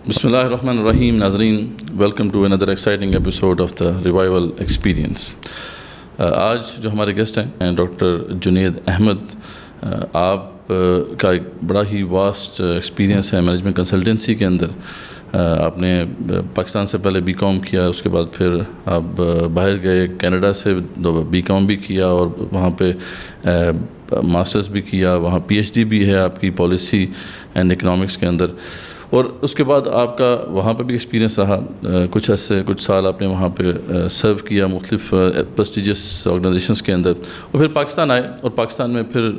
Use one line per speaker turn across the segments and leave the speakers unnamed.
بسم اللہ الرحمن الرحیم. ناظرین، welcome to another exciting episode of the revival experience. آج جو ہمارے گیسٹ ہیں ڈاکٹر جنید احمد. آپ کا ایک بڑا ہی واسٹ ایکسپیرینس ہے مینجمنٹ کنسلٹنسی کے اندر. آپ نے پاکستان سے پہلے بی کام کیا، اس کے بعد پھر آپ باہر گئے، کینیڈا سے بی کام بھی کیا اور وہاں پہ ماسٹرز بھی کیا، وہاں پی ایچ ڈی بھی ہے آپ کی پالیسی اینڈ اکنامکس کے اندر. اور اس کے بعد آپ کا وہاں پہ بھی ایکسپیرینس رہا. کچھ سال آپ نے وہاں پہ سرو کیا مختلف پریسٹیجیس آرگنائزیشنس کے اندر، اور پھر پاکستان آئے. اور پاکستان میں پھر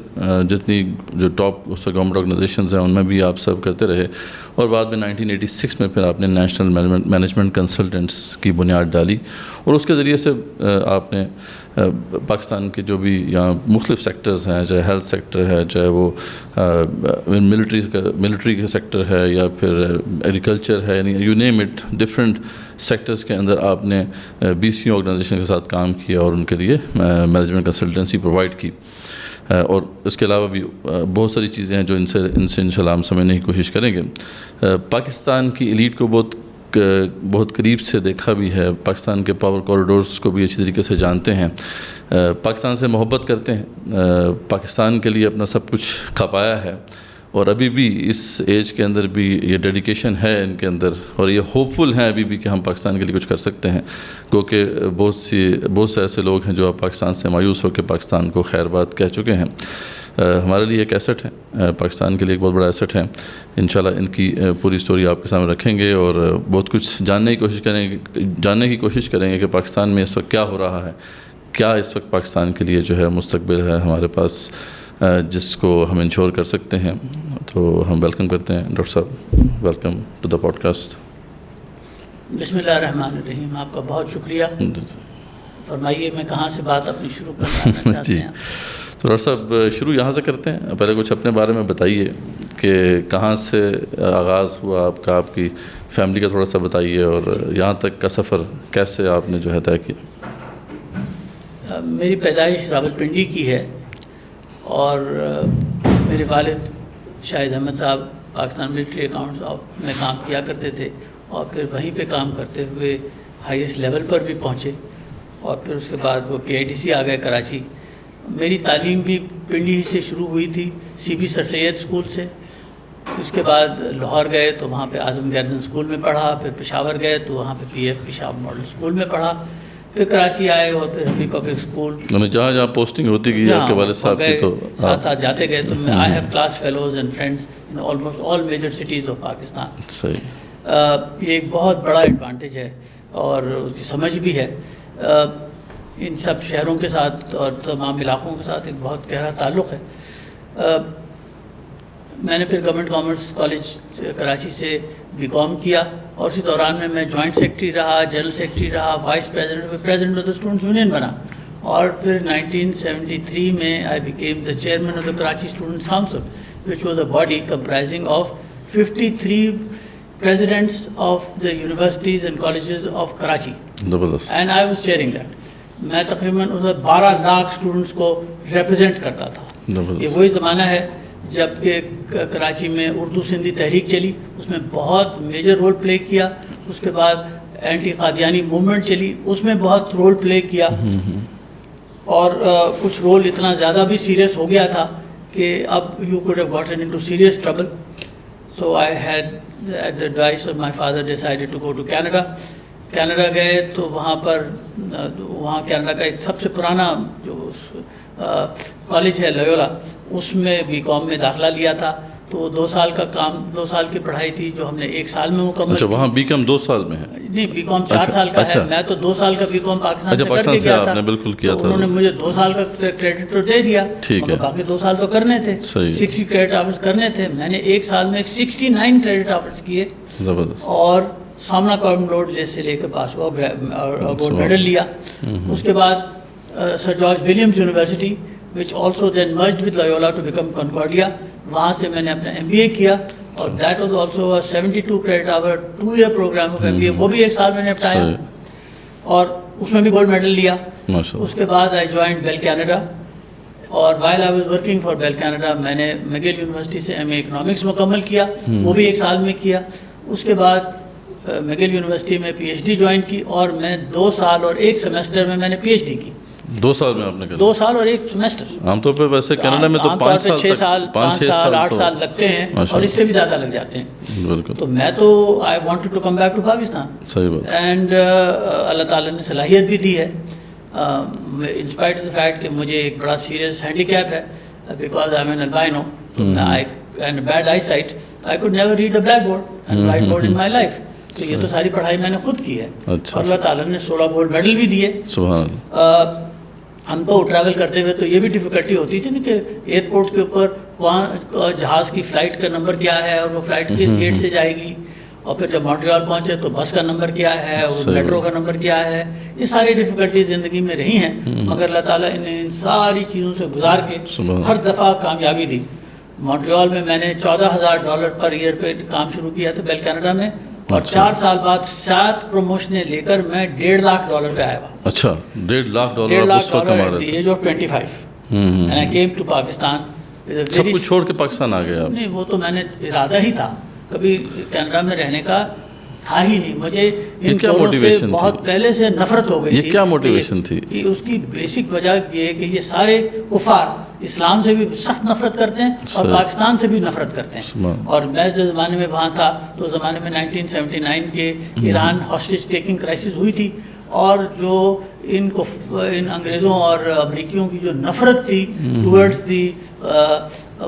جتنی جو ٹاپ اس گورنمنٹ آرگنائزیشنز ہیں ان میں بھی آپ سرو کرتے رہے. اور بعد میں 1986 میں پھر آپ نے نیشنل مینجمنٹ کنسلٹنٹس کی بنیاد ڈالی، اور اس کے ذریعے سے آپ نے پاکستان کے جو بھی یہاں مختلف سیکٹرز ہیں، چاہے ہیلتھ سیکٹر ہے، چاہے وہ ملٹری کا سیکٹر ہے، یا پھر ایگریکلچر ہے، یعنی you name it, different sectors کے اندر آپ نے BCO آرگنائزیشن کے ساتھ کام کیا اور ان کے لیے مینجمنٹ کنسلٹنسی پرووائڈ کی. اور اس کے علاوہ بھی بہت ساری چیزیں ہیں جو ان سے انشاءاللہ ہم سمجھنے کی کوشش کریں گے. پاکستان کی ایلیٹ کو بہت قریب سے دیکھا بھی ہے، پاکستان کے پاور کوریڈورز کو بھی اچھی طریقے سے جانتے ہیں، پاکستان سے محبت کرتے ہیں، پاکستان کے لیے اپنا سب کچھ کھپایا ہے. اور ابھی بھی اس ایج کے اندر بھی یہ ڈیڈیکیشن ہے ان کے اندر، اور یہ ہوپ فل ہیں ابھی بھی کہ ہم پاکستان کے لیے کچھ کر سکتے ہیں. کیونکہ بہت سے ایسے لوگ ہیں جو اب پاکستان سے مایوس ہو کے پاکستان کو خیر بات کہہ چکے ہیں. ہمارے لیے ایک ایسٹ ہے، پاکستان کے لیے ایک بہت بڑا ایسٹ ہے. انشاءاللہ ان کی پوری سٹوری آپ کے سامنے رکھیں گے اور بہت کچھ جاننے کی کوشش کریں گے کہ پاکستان میں اس وقت کیا ہو رہا ہے، کیا اس وقت پاکستان کے لیے جو ہے مستقبل ہے ہمارے پاس جس کو ہم انشور کر سکتے ہیں. تو ہم ویلکم کرتے ہیں ڈاکٹر صاحب. Welcome to the podcast.
بسم اللہ الرحمن الرحیم. آپ کا بہت شکریہ. فرمائیے میں کہاں سے بات اپنی شروع کرنا چاہتے ہیں؟
تو ڈاکٹر صاحب شروع یہاں سے کرتے ہیں. پہلے کچھ اپنے بارے میں بتائیے کہ کہاں سے آغاز ہوا آپ کا، آپ کی فیملی کا تھوڑا سا بتائیے، اور یہاں تک کا سفر کیسے آپ نے جو ہے طے کیا.
میری پیدائش راولپنڈی کی ہے، اور میرے والد شاہد احمد صاحب پاکستان ملٹری اکاؤنٹس میں کام کیا کرتے تھے، اور پھر وہیں پہ کام کرتے ہوئے ہائیسٹ لیول پر بھی پہنچے، اور پھر اس کے بعد وہ PITC آ گئے کراچی. میری تعلیم بھی پنڈی سے شروع ہوئی تھی، CB سر سید اسکول سے. اس کے بعد لاہور گئے تو وہاں پہ اعظم گیرزن اسکول میں پڑھا، پھر پشاور گئے تو وہاں پہ PF پشاور ماڈل اسکول میں پڑھا، پھر کراچی آئے اور پھر ہمی پبلک اسکول.
جہاں پوسٹنگ ہوتی گئی آپ کے والد صاحب کی تو
ساتھ ساتھ جاتے گئے. تو I have class fellows and friends in almost all major cities of Pakistan.
صحیح.
یہ ایک بہت بڑا ایڈوانٹیج ہے اور اس کی سمجھ بھی ہے. ان سب شہروں کے ساتھ اور تمام علاقوں کے ساتھ ایک بہت گہرا تعلق ہے. میں نے پھر گورنمنٹ کامرس کالج کراچی سے BCom کیا، اور اسی دوران میں جوائنٹ سیکرٹری رہا، جنرل سیکرٹری رہا، vice president of the students union بنا. اور پھر 1973 میں I became the chairman of the Karachi Students' Council, which was a body comprising of 53 presidents of the universities and colleges of Karachi. And I was chairing that. میں تقریباً 12 lakh students کو represent کرتا تھا. یہ وہی زمانہ ہے جب کہ کراچی میں اردو سندھی تحریک چلی، اس میں بہت میجر رول پلے کیا. اس کے بعد اینٹی قادیانی موومنٹ چلی، اس میں بہت رول پلے کیا، اور کچھ رول اتنا زیادہ بھی سیریس ہو گیا تھا کہ اب you could have gotten into serious trouble. So I heeded the advice of my father decided to go to Canada. Canada گئے تو وہاں کینیڈا کا ایک سب سے پرانا جو کالج ہے لویولا، اس میں BCom میں داخلہ لیا تھا. تو 2 سال کی پڑھائی تھی جو ہم نے 1 سال میں مکمل.
اچھا، وہاں BCom 2 سال میں ہے؟
نہیں، BCom 4 سال کا ہے. میں تو 2 سال کا BCom پاکستان سے کر کے گیا تھا.
بالکل کیا تھا.
انہوں نے مجھے 2 سال کا کریڈٹ تو دے دیا، باقی 2 سال تو کرنے تھے. 60 کریڈٹ آورس کرنے تھے. میں نے 1 سال میں 69 کریڈٹ آورس کیے، اور سامنا کاربن لوڈ سے لے کے پاس ہوا اور گولڈ میڈل لیا. اس کے بعد sir George Williams university which also then merged with Loyola to become Concordia. وہاں سے میں نے اپنا MBA کیا، اور that was also a 72 credit hour 2-year program of MBA. وہ بھی 1 سال میں نے اپنایا، اور اس میں بھی گولڈ میڈل لیا. اس کے بعد I joined Bell Canada، اور while I was working for Bell Canada میں نے McGill یونیورسٹی سے MA اکنامکس مکمل کیا، وہ بھی 1 سال میں کیا. اس کے بعد میگل یونیورسٹی میں پی ایچ ڈی جوائن کی اور میں 2 سال اور 1 سیمسٹر میں نے پی ایچ ڈی کی.
2 سال میں آپ نے کیا؟
2 سال اور 1 سیمسٹر.
عام طور پہ ویسے کینیڈا میں تو 5 سال
6 سال 5 سال 8 سال لگتے ہیں اور اس سے بھی زیادہ لگ جاتے ہیں.
بالکل.
تو میں تو I wanted to come back to Pakistan.
صحیح بات.
اینڈ اللہ تعالیٰ نے صلاحیت بھی دی ہے انسپائٹ آف دا فیکٹ کہ مجھے ایک بڑا سیریس ہینڈی کیپ ہے because I am an albino. And bad eyesight I could never read a blackboard and whiteboard in my life. تو یہ تو ساری پڑھائی میں نے خود کی ہے اور اللہ تعالیٰ نے 16 گولڈ میڈل بھی دیے.
سبحان اللہ.
ہم تو ٹریول کرتے ہوئے تو یہ بھی ڈیفیکلٹی ہوتی تھی نا کہ ایئرپورٹ کے اوپر جہاز کی فلائٹ کا نمبر کیا ہے اور وہ فلائٹ کس گیٹ سے جائے گی, اور پھر جب مونٹریال پہنچے تو بس کا نمبر کیا ہے اور میٹرو کا نمبر کیا ہے. یہ ساری ڈیفیکلٹیز زندگی میں رہی ہیں مگر اللہ تعالیٰ نے ان ساری چیزوں سے گزار کے ہر دفعہ کامیابی دی. مونٹریال میں نے $14,000 پر ایئر پہ کام شروع کیا تھا بیل کینیڈا میں, اور 4 سال بعد 7 پروموشنیں لے کر میں $1.5 لاکھ پہ آیا ہوا.
اچھا, $1.5 لاکھ اس وقت کما رہے تھے.
Age of 25 and I came to Pakistan.
سب کچھ چھوڑ کے پاکستان آ گیا؟
نہیں, وہ تو میں نے ارادہ ہی تھا, کبھی کینیڈا میں رہنے کا تھا ہی نہیں. مجھے ان دونوں سے بہت پہلے سے نفرت ہو گئی تھی.
یہ کیا موٹیویشن تھی؟
اس کی بیسک وجہ یہ ہے کہ یہ سارے کفار اسلام سے بھی سخت نفرت کرتے ہیں اور پاکستان سے بھی نفرت کرتے ہیں. اور میں جو زمانے میں وہاں تھا تو زمانے میں 1979 کے ایران ہاسٹیج ٹیکنگ کرائسس ہوئی تھی, اور جو ان انگریزوں اور امریکیوں کی جو نفرت تھی towards the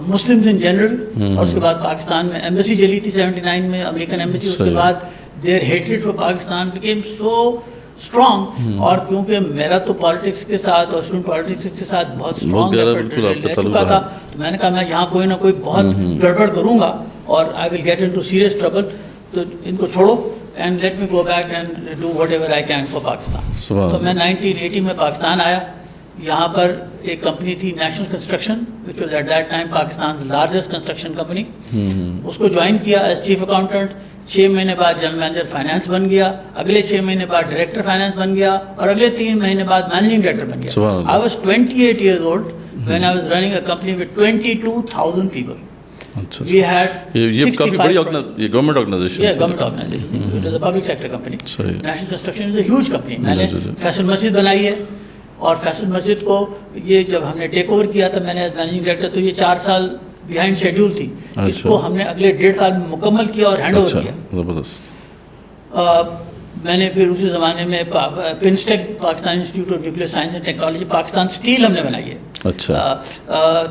Muslims in general, اور اس کے بعد پاکستان میں ایمبیسی چلی تھی 79 میں, امریکن ایمبیسی. اس کے بعد their hatred for Pakistan became so strong, اور کیونکہ میرا تو پالیٹکس کے ساتھ اور اسٹوڈنٹ پالیٹکس کے ساتھ بہت اسٹرانگ ایفرٹ لے چکا تھا, تو میں نے کہا میں یہاں کوئی نہ کوئی بہت گڑبڑ کروں گا اور I will get into serious trouble. تو ان کو چھوڑو and let me go back and do whatever I can for Pakistan. تو میں 1980 میں پاکستان آیا. یہاں پر ایک کمپنی تھی national construction which was at that time Pakistan's largest construction company. اس کو جوائن کیا ایز چیف اکاؤنٹنٹ. 6 مہینے بعد جنرل مینیجر فائنانس بن گیا, اگلے 6 مہینے بعد ڈائریکٹر فائنانس بن گیا, اور اگلے 3 مہینے بعد مینیجنگ ڈائریکٹر بن گیا. I was 28 years old when I was running a company with 22,000 people. We had
یہ کافی بڑی یہ گورنمنٹ آرگنائزیشن ہے.
Government organization, it is a public sector company. National Construction is a huge company. میں نے فیصل مسجد بنائی ہے, اور فیصل مسجد کو یہ جب ہم نے ٹیک اوور کیا تھا میں نے ایز مینیجنگ ڈائریکٹر, تو یہ 4 سال بیہائنڈ شیڈیول تھی. اس کو ہم نے اگلے 1.5 سال میں مکمل کیا اور ہینڈ اوور کیا. زبردست. میں نے پھر اسی زمانے میں PINSTECH Pakistan Institute of Nuclear Science and Technology, Pakistan Steel ہم نے بنائی ہے.
اچھا.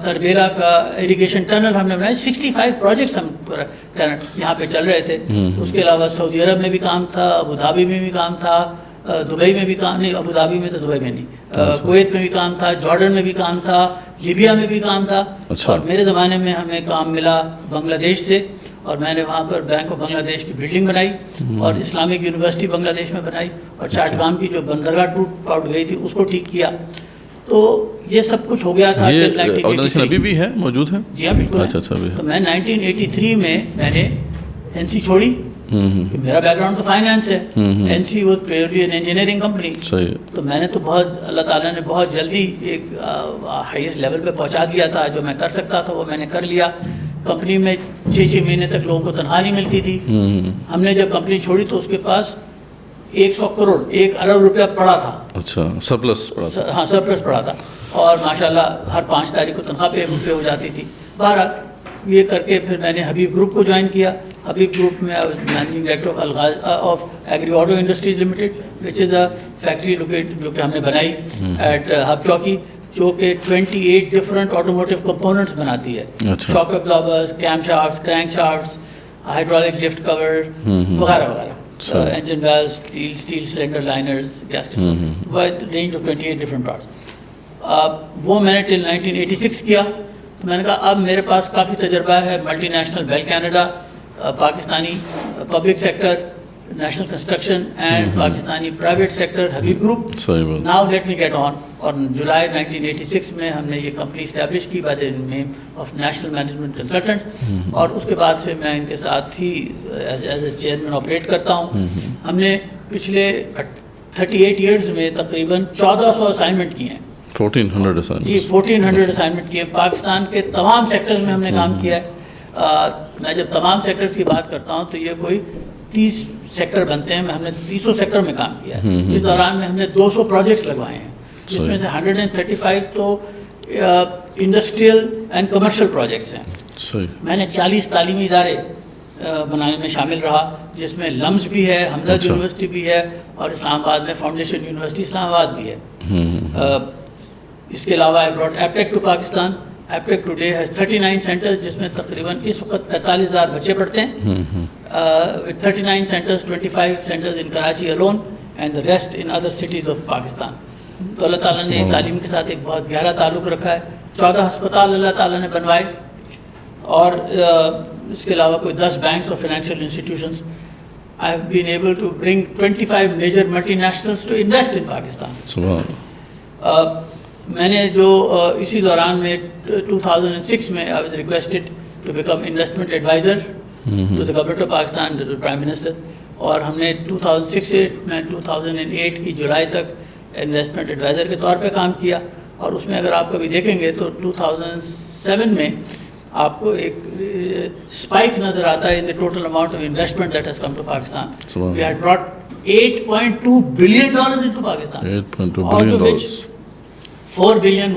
تربیلا کا اریگیشن ٹنل ہم نے بنایا. 65 پروجیکٹس ہم یہاں پہ چل رہے تھے. اس کے علاوہ سعودی عرب میں بھی کام تھا, ابوظہبی میں بھی کام تھا, دبئی میں بھی کام نہیں, ابوظہبی میں تو دبئی میں نہیں, کویت میں بھی کام تھا, جارڈن میں بھی کام تھا, لیبیا میں بھی کام تھا. اور میرے زمانے میں ہمیں کام ملا بنگلہ دیش سے, اور میں نے وہاں پر بینک آف بنگلہ دیش کی بلڈنگ بنائی, اور اسلامک یونیورسٹی بنگلہ دیش میں بنائی, اور چاٹگام کی جو بندرگاہ ٹوٹ پھوٹ گئی تھی اس کو ٹھیک کیا. تو یہ سب کچھ ہو گیا تھا.
یہ آرگنائزیشن ابھی بھی ہے, موجود ہے؟
جی ہاں بالکل.
اچھا اچھا.
تو میں 1983 میں نے NC چھوڑی. میرا بیک گراؤنڈ تو فائنانس ہے. NC وہ پیورلی این انجینئرنگ کمپنی. تو میں نے تو بہت, اللہ تعالیٰ نے بہت جلدی ایک ہائیسٹ لیول پہ پہنچا دیا تھا. جو میں کر سکتا تھا وہ میں نے کر لیا. کمپنی میں 6 مہینے تک لوگوں کو تنخواہ نہیں ملتی تھی. ہم نے جب کمپنی چھوڑی تو اس کے پاس 100 کروڑ 1 ارب روپیہ پڑا تھا.
اچھا, سرپلس پڑا تھا.
ہاں سرپلس پڑا تھا, اور ماشاءاللہ ہر 5 تاریخ کو تنخواہ پے ہو جاتی تھی. بہرحال یہ کر کے پھر میں نے حبیب گروپ کو جوائن کیا. حبیب گروپ میں managing director of Agri Auto Industries Limited, which is a factory locate جو کہ ہم نے بنائی ایٹ ہب چوکی, جو کہ 28 ڈفرنٹ آٹوموٹیو کمپوننٹس بناتی ہے. شاک ابزاربرز, کیم شافٹس, کرینک شافٹس, ہائیڈرولک لفٹ کور وغیرہ وغیرہ, engine valves, steel cylinder liners, gaskets, with range of 28 different parts. وہ میں نے till 1986 کیا. تو میں نے کہا اب میرے پاس کافی تجربہ ہے multinational Bell Canada, Pakistani public sector, National Construction and Pakistani private sector Habib group. Now let me get on. اور جولائی 1986 میں ہم نے یہ کمپنی اسٹیبلش کی by the name of National Management Consultant, اور اس کے بعد سے میں ان کے ساتھ ہی ایز اے چیئرمین آپریٹ کرتا ہوں. ہم نے پچھلے 38 ایئرز میں تقریباً 1400 اسائنمنٹ کیے ہیں.
1400 اسائنمنٹ.
جی 1400 اسائنمنٹ کیے. پاکستان کے تمام سیکٹرز میں ہم نے کام کیا ہے. میں جب تمام سیکٹرز کی بات کرتا ہوں تو یہ کوئی 30 سیکٹر بنتے ہیں. ہم نے 300 سیکٹر میں کام کیا ہے. اس دوران میں ہم نے 200 پروجیکٹس لگوائے ہیں, جس میں سے 135 تو انڈسٹریل اینڈ کمرشل پروجیکٹس ہیں. میں نے 40 تعلیمی ادارے بنانے میں شامل رہا, جس میں لمز بھی ہے, ہمدرد یونیورسٹی بھی ہے, اور اسلام آباد میں فاؤنڈیشن یونیورسٹی اسلام آباد بھی ہے. اس کے علاوہ I brought APTEC to Pakistan. APTEC today has 39 centers, جس میں تقریباً اس وقت 45,000 بچے پڑھتے ہیں. 39 centers, 25 centers in Karachi alone, and the rest in other cities of Pakistan. تو اللہ تعالیٰ نے تعلیم کے ساتھ ایک بہت گہرا تعلق رکھا ہے. 14 ہسپتال اللہ تعالیٰ نے بنوائے, اور اس کے علاوہ کوئی 10 بینکس اور financial institutions. I have been able to bring 25 major multinationals to invest in Pakistan. میں نے جو اسی دوران میں 2006 میں I was requested to become investment advisor to the government of Pakistan, to the Prime Minister. اور ہم نے 2006 سے میں 2008 کی جولائی تک انویسٹمنٹ ایڈوائزر کے طور پہ کام کیا. اور اس میں اگر آپ کبھی دیکھیں گے تو 2007 میں آپ کو ایک اسپائک نظر آتا ہے in the total amount of investment that has come to Pakistan. We had brought $8.2 billion into Pakistan. $8.2 billion. $4 billion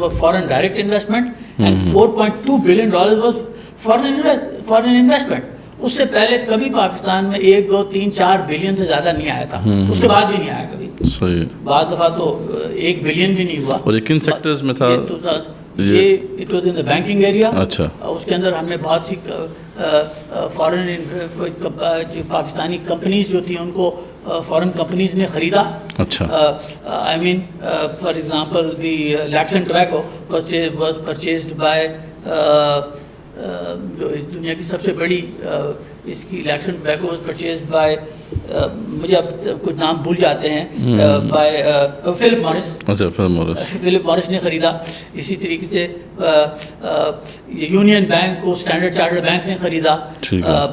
were foreign direct investment, and $4.2 billion was foreign investment. اس سے پہلے کبھی پاکستان میں 1, 2, 3, 4 بلین سے زیادہ نہیں آیا تھا. اس کے بعد بھی نہیں آیا کبھی. بعض دفعہ تو 1 بلین بھی نہیں ہوا. اور
کن سیکٹرز میں تھا
یہ؟ It was in the banking area.
اچھا.
اس کے اندر ہم نے بہت سی فارن پاکستانی کمپنیز جو تھیں ان کو فارن کمپنیز نے خریدا.
اچھا.
I mean for example the Lakson tobacco was purchased by جو دنیا کی سب سے بڑی اس کی Lakson tobacco was purchased by, مجھے اب کچھ نام بھول جاتے ہیں, بائی فلپ مورس. اچھا, فلپ مورس نے خریدا. اسی طریقے سے یونین بینک کو اسٹینڈرڈ چارٹرڈ بینک نے خریدا.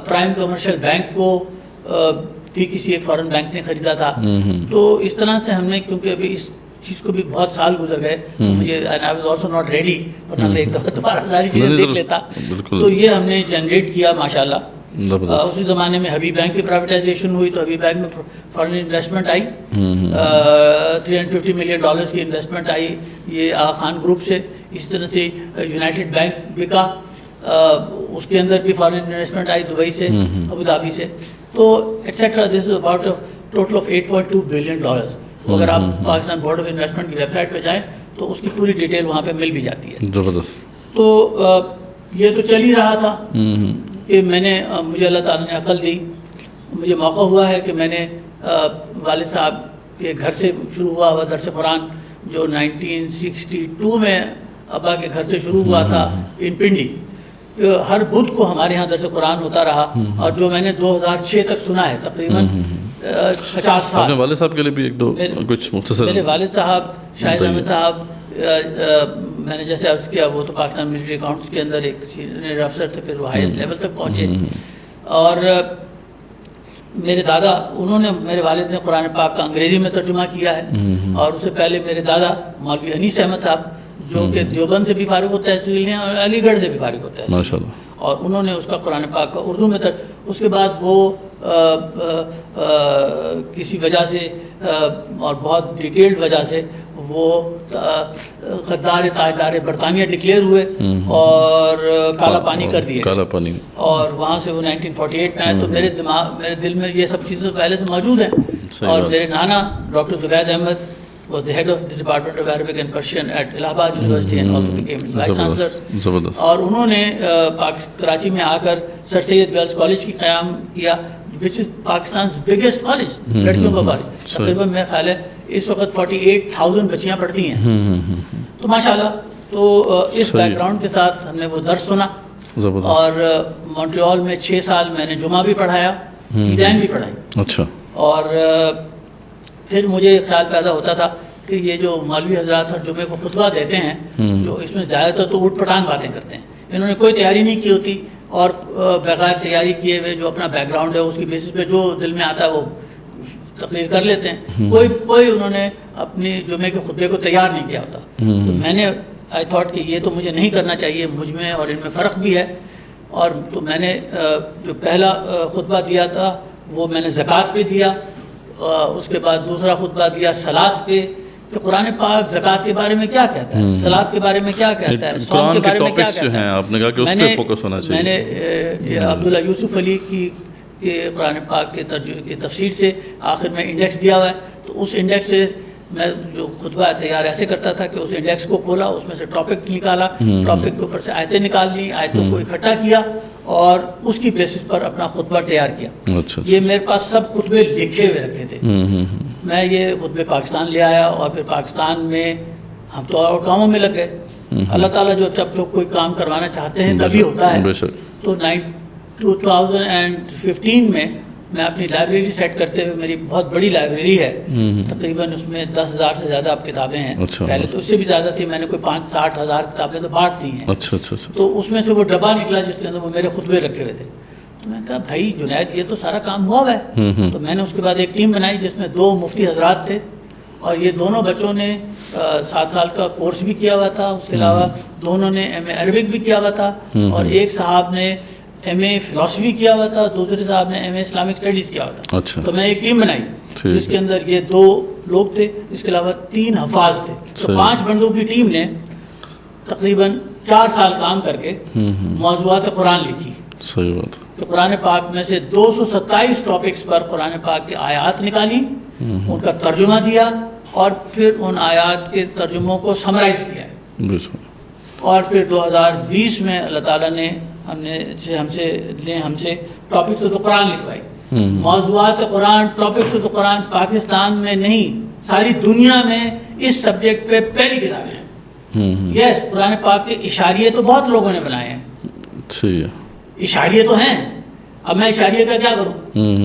پرائم کمرشل بینک کو بھی کسی ایک فارن بینک نے خریدا تھا. تو اس طرح سے ہم نے, کیونکہ ابھی اس چیز کو بھی بہت سال گزر گئے, مجھے I was also not ready, ورنہ میں ایک دفعہ دوبارہ ساری چیزیں دیکھ لیتا. تو یہ ہم نے جنریٹ کیا ماشاء اللہ. اسی زمانے میں حبیب بینک کی پرائیویٹائزیشن ہوئی, تو حبیب بینک میں فارن انویسٹمنٹ آئی, $350 ملین کی انویسٹمنٹ آئی یہ آغا خان گروپ سے. اس طرح سے یونائٹڈ بینک بکا, اس کے اندر بھی فارن انویسٹمنٹ آئی دبئی سے, ابوظہبی سے. تو et cetera. This is about total of $8.2 billion. اگر آپ پاکستان بورڈ آف انویسٹمنٹ کی ویب سائٹ پہ جائیں تو اس کی پوری ڈیٹیل وہاں پہ مل بھی جاتی ہے.
زبردست.
تو یہ تو چل ہی رہا تھا کہ میں نے, مجھے اللہ تعالیٰ نے عقل دی. مجھے موقع ہوا ہے کہ میں نے والد صاحب کے گھر سے شروع ہوا درس قرآن, جو 1962 میں ابا کے گھر سے شروع ہوا تھا ان پنڈی. ہر بدھ کو ہمارے ہاں درس قرآن ہوتا رہا, اور جو میں نے 2006 تک سنا ہے, تقریباً 50 سال.
اپنے والد صاحب کے لیے بھی ایک دو کچھ مختصر.
میرے والد صاحب شاہد احمد صاحب, میں نے جیسے عرض کیا, وہ تو پاکستان ملٹری اکاؤنٹس کے اندر ایک سینئر افسر تھے, پھر وہ ہائیسٹ لیول تک پہنچے. اور میرے دادا, انہوں نے, میرے والد نے قرآن پاک کا انگریزی میں ترجمہ کیا ہے. اور اس سے پہلے میرے دادا مولوی انیس احمد صاحب, جو کہ دیوبند سے بھی فارغ التحصیل ہیں اور علی گڑھ سے بھی فارغ التحصیل, ماشاءاللہ, اور انہوں نے اس کا قرآن پاک کا اردو میں اس کے بعد وہ کسی وجہ سے اور بہت ڈیٹیلڈ وجہ سے وہ غدار تاجدار برطانیہ ڈکلیئر ہوئے اور کالا پانی کر دیے. کالا پانی. اور وہاں سے وہ 1948 میں آئے. تو میرے دل میں یہ سب چیزیں پہلے سے موجود ہیں. اور میرے نانا doctor Zubaid Ahmed was the head of the Department of Arabic and Persian at Allahabad University and also became its vice chancellor. اور انہوں نے کراچی میں آ کر سر سید گرلز کالج کی قیام کیا, which is Pakistan's biggest college, لڑکیوں کا کالج. تقریباً میرا خیال ہے اس وقت 48,000 بچیاں پڑھتی ہیں. تو ماشاءاللہ, تو اس بیک گراؤنڈ کے ساتھ ہم نے وہ درس سنا. اور مونٹریال میں 6 سال میں نے جمعہ بھی پڑھایا, عیدین بھی پڑھائی. اچھا. اور پھر مجھے ایک خیال پیدا ہوتا تھا کہ یہ جو مولوی حضرات ہر جمعے کو خطبہ دیتے ہیں, جو اس میں زیادہ تر تو اوٹ پٹانگ باتیں کرتے ہیں, انہوں نے کوئی تیاری نہیں کی ہوتی, اور بغیر تیاری کیے ہوئے جو اپنا بیک گراؤنڈ ہے اس کی بیسس پہ جو دل میں آتا ہے وہ تقریر کر لیتے ہیں. کوئی انہوں نے اپنی جمعے کے خطبے کو تیار نہیں کیا ہوتا. تو میں نے آئی تھاٹ کہ یہ تو مجھے نہیں کرنا چاہیے, مجھ میں اور ان میں فرق بھی ہے. اور تو میں نے جو پہلا خطبہ دیا تھا وہ میں نے زکوٰۃ پہ دیا، اس کے بعد دوسرا خطبہ دیا صلاۃ پہ، کہ قرآن پاک زکوٰۃ کے بارے میں کیا کہتا ہے، صلاۃ کے بارے میں کیا کہتا ہے، صوم کے بارے میں کیا کہتا ہے.
آپ نے کہا کہ اس پہ فوکس ہونا چاہیے.
میں نے عبداللہ یوسف علی کی قرآن پاک کے تفسیر سے آخر میں انڈیکس دیا ہوا ہے، تو اس انڈیکس سے میں جو خطبہ تیار ایسے کرتا تھا کہ اس انڈیکس کو کھولا، اس میں سے ٹاپک نکالا، ٹاپک کے اوپر سے آیتیں نکال لی، آیتوں کو اکٹھا کیا اور اس کی بیسس پر اپنا خطبہ تیار کیا. یہ میرے پاس سب خطبے لکھے ہوئے رکھے تھے. میں یہ خطبے پاکستان لے آیا اور پھر پاکستان میں ہم تو اور کاموں میں لگ گئے. اللہ تعالیٰ جب کوئی کام کروانا چاہتے ہیں تبھی ہوتا ہے. تو 2015 میں اپنی لائبریری سیٹ کرتے ہوئے، میری بہت بڑی لائبریری ہے، تقریباً اس میں 10,000 سے زیادہ اب کتابیں ہیں. پہلے تو اس سے بھی زیادہ تھی، میں نے کوئی 5-60 ہزار کتابیں تو بانٹ دی ہیں. تو اس میں سے وہ ڈبہ نکلا جس کے اندر وہ میرے خطبے رکھے ہوئے تھے. تو میں نے کہا بھائی جنید یہ تو سارا کام ہوا ہوا ہے. تو میں نے اس کے بعد ایک ٹیم بنائی جس میں 2 مفتی حضرات تھے، اور یہ دونوں بچوں نے 7 سال کا کورس بھی کیا ہوا تھا. اس کے علاوہ دونوں نے ایم اے عربک بھی کیا ہوا تھا، اور ایک صاحب نے ایم اے فلاسفی کیا ہوا تھا، دوسرے صاحب نے ایم اے اسلامک اسٹڈیز کیا ہوا تھا. تو میں ایک ٹیم بنائی جس کے اندر یہ 2 لوگ تھے، اس کے علاوہ 3 حفاظ تھے. تو 5 بندوں کی ٹیم نے تقریباً 4 سال کام کر کے موضوعات قرآن لکھی.
صحیح بات.
تو قرآن پاک میں سے 227 ٹاپکس پر قرآن پاک کی آیات نکالی، ان کا ترجمہ دیا، اور پھر ان آیات کے ترجموں کو سمرائز کیا. اور پھر 2020 میں اللہ تعالیٰ نے ہم سے ٹاپکس تو قرآن لکھوائی. موضوعات قرآن، ٹاپکس تو قرآن پاکستان میں نہیں ساری دنیا میں اس سبجیکٹ پہ پہلی کتابیں ہیں. یس، قرآن پاک کے اشاریے تو بہت لوگوں نے بنائے ہیں، اشاریے تو ہیں. اب میں اشاریے کا کیا کروں؟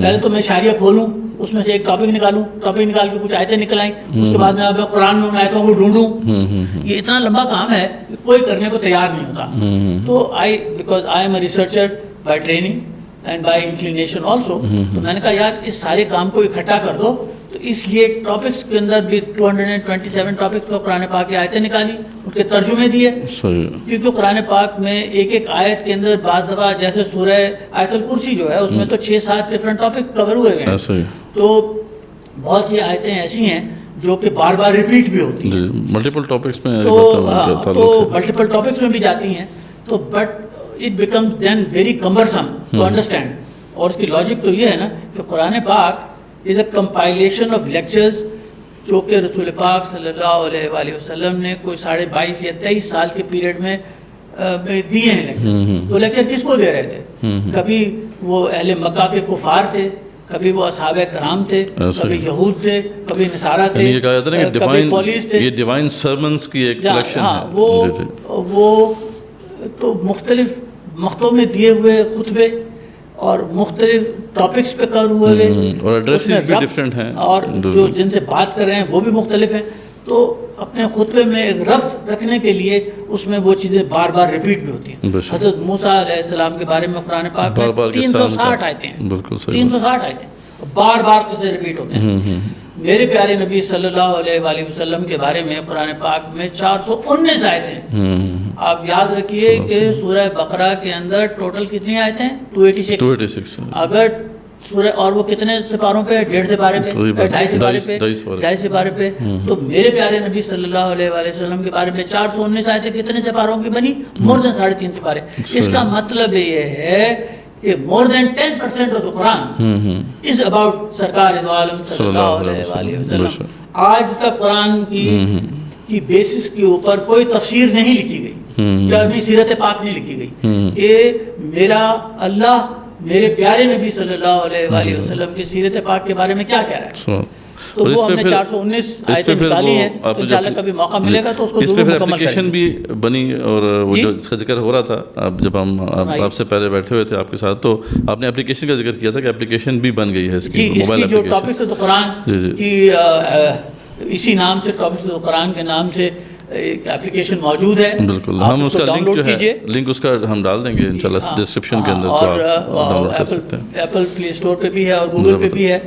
پہلے تو میں اشاریہ کھولوں، اس میں سے ایک ٹاپک نکالوں، ٹاپک نکال کے کچھ آیتیں نکل آئیں، اس کے بعد میں اب قرآن میں ان آیتوں کو ڈھونڈوں. یہ اتنا لمبا کام ہے کہ کوئی کرنے کو تیار نہیں ہوتا. تو because I am a researcher by training and by inclination also, تو میں نے کہا یار اس سارے کام کو اکٹھا کر دو. تو اس لیے ٹاپکس کے اندر بھی 227 ٹاپکس پر قرآن پاک کی آیتیں نکالی، ان کے ترجمے دیے. کیونکہ قرآن پاک میں ایک آیت کے اندر بعض دفعہ جیسے سورہ آیت الکرسی جو ہے اس میں تو 6-7 ڈفرینٹ ٹاپک کور ہوئے ہیں. تو بہت سی آیتیں ایسی ہیں جو کہ بار بار ریپیٹ بھی ہوتی ہیں،
ملٹیپل ٹاپکس میں
تو ملٹیپل ٹاپکس میں بھی جاتی ہیں. تو but it becomes then very cumbersome to understand. اور اس کی لاجک تو یہ ہے نا کہ قرآن پاک از اے کمپائلیشن آف لیکچرز جو کہ رسول پاک صلی اللہ علیہ وآلہ وسلم نے کوئی 22 یا 23 سال کے پیریڈ میں دیے ہیں لیکچرز. وہ لیکچر کس کو دے رہے تھے؟ کبھی وہ اہل مکہ کے کفار تھے، کبھی وہ اصحاب کرام تھے، کبھی یہود تھے، کبھی نصارہ تھے، کبھی پولیس تھے.
یہ ڈیوائن سرمنز کی ایک کلیکشن ہے.
وہ تو مختلف مقطعوں میں دیے ہوئے خطبے اور مختلف ٹاپکس پہ کور ہوئے
اور ایڈریسز بھی ڈیفرنٹ ہیں،
اور جو جن سے بات کر رہے ہیں وہ بھی مختلف ہیں. تو اپنے خطبے میں ایک ربط رکھنے کے لیے اس میں وہ چیزیں بار بار ریپیٹ بھی ہوتی ہیں. حضرت موسیٰ علیہ السلام کے بارے میں قرآن پاک میں 360 آیتیں ہیں، 360 آیتیں بار بار کسے ریپیٹ ہوتے ہیں. میرے پیارے نبی صلی اللہ علیہ وآلہ وسلم کے بارے میں قرآن پاک میں 419 آیتیں ہیں. آپ یاد رکھیے کہ سورہ بقرہ کے اندر ٹوٹل کتنی آیتیں ہیں؟ 286. اگر سورہ اور وہ کتنے سپاروں پہ؟ 1.5 سپارے پہ، 2.5 سپارے پہ. تو میرے پیارے نبی صلی اللہ علیہ وآلہ وسلم کے بارے میں 419 آیتیں کتنے سپاروں کی بنی؟ مور دین 3.5 سپارے. اس کا مطلب یہ ہے کہ more than 10% of the Quran is about سرکار دو عالم صلی اللہ علیہ وآلہ وسلم. آج تک قرآن کی بیسس کے اوپر کوئی تفسیر نہیں لکھی گئی، یا اپنی سیرت پاک نہیں لکھی گئی کہ میرا اللہ میرے پیارے نبی صلی اللہ علیہ وآلہ وسلم کی سیرت پاک کے بارے میں کیا کہہ رہا ہے. تو وہ ہم نے 419 آیتیں نکالی ہیں. انشاءاللہ کبھی موقع ملے گا تو اس کو ضرور مکمل کریں.
اپلیکیشن بھی بنی، اور وہ جو اس کا ذکر ہو رہا تھا جب ہم آپ سے پہلے بیٹھے ہوئے تھے آپ کے ساتھ، تو آپ نے اپلیکیشن کا ذکر کیا تھا کہ اپلیکیشن بھی بن گئی ہے اس کی موبائل
جو ٹاپکس تو قرآن کی اسی نام سے ٹاپکس تو قرآن کے نام سے ایک اپلیکیشن موجود ہے.
بالکل، ہم اس کا لنک جو ہے لنک اس کا ہم ڈال دیں گے انشاءاللہ ڈسکرپشن کے اندر، تو آپ ڈاؤن لوڈ کر سکتے ہیں.
ایپل پلے اسٹور پہ بھی ہے اور گوگل پہ بھی ہے.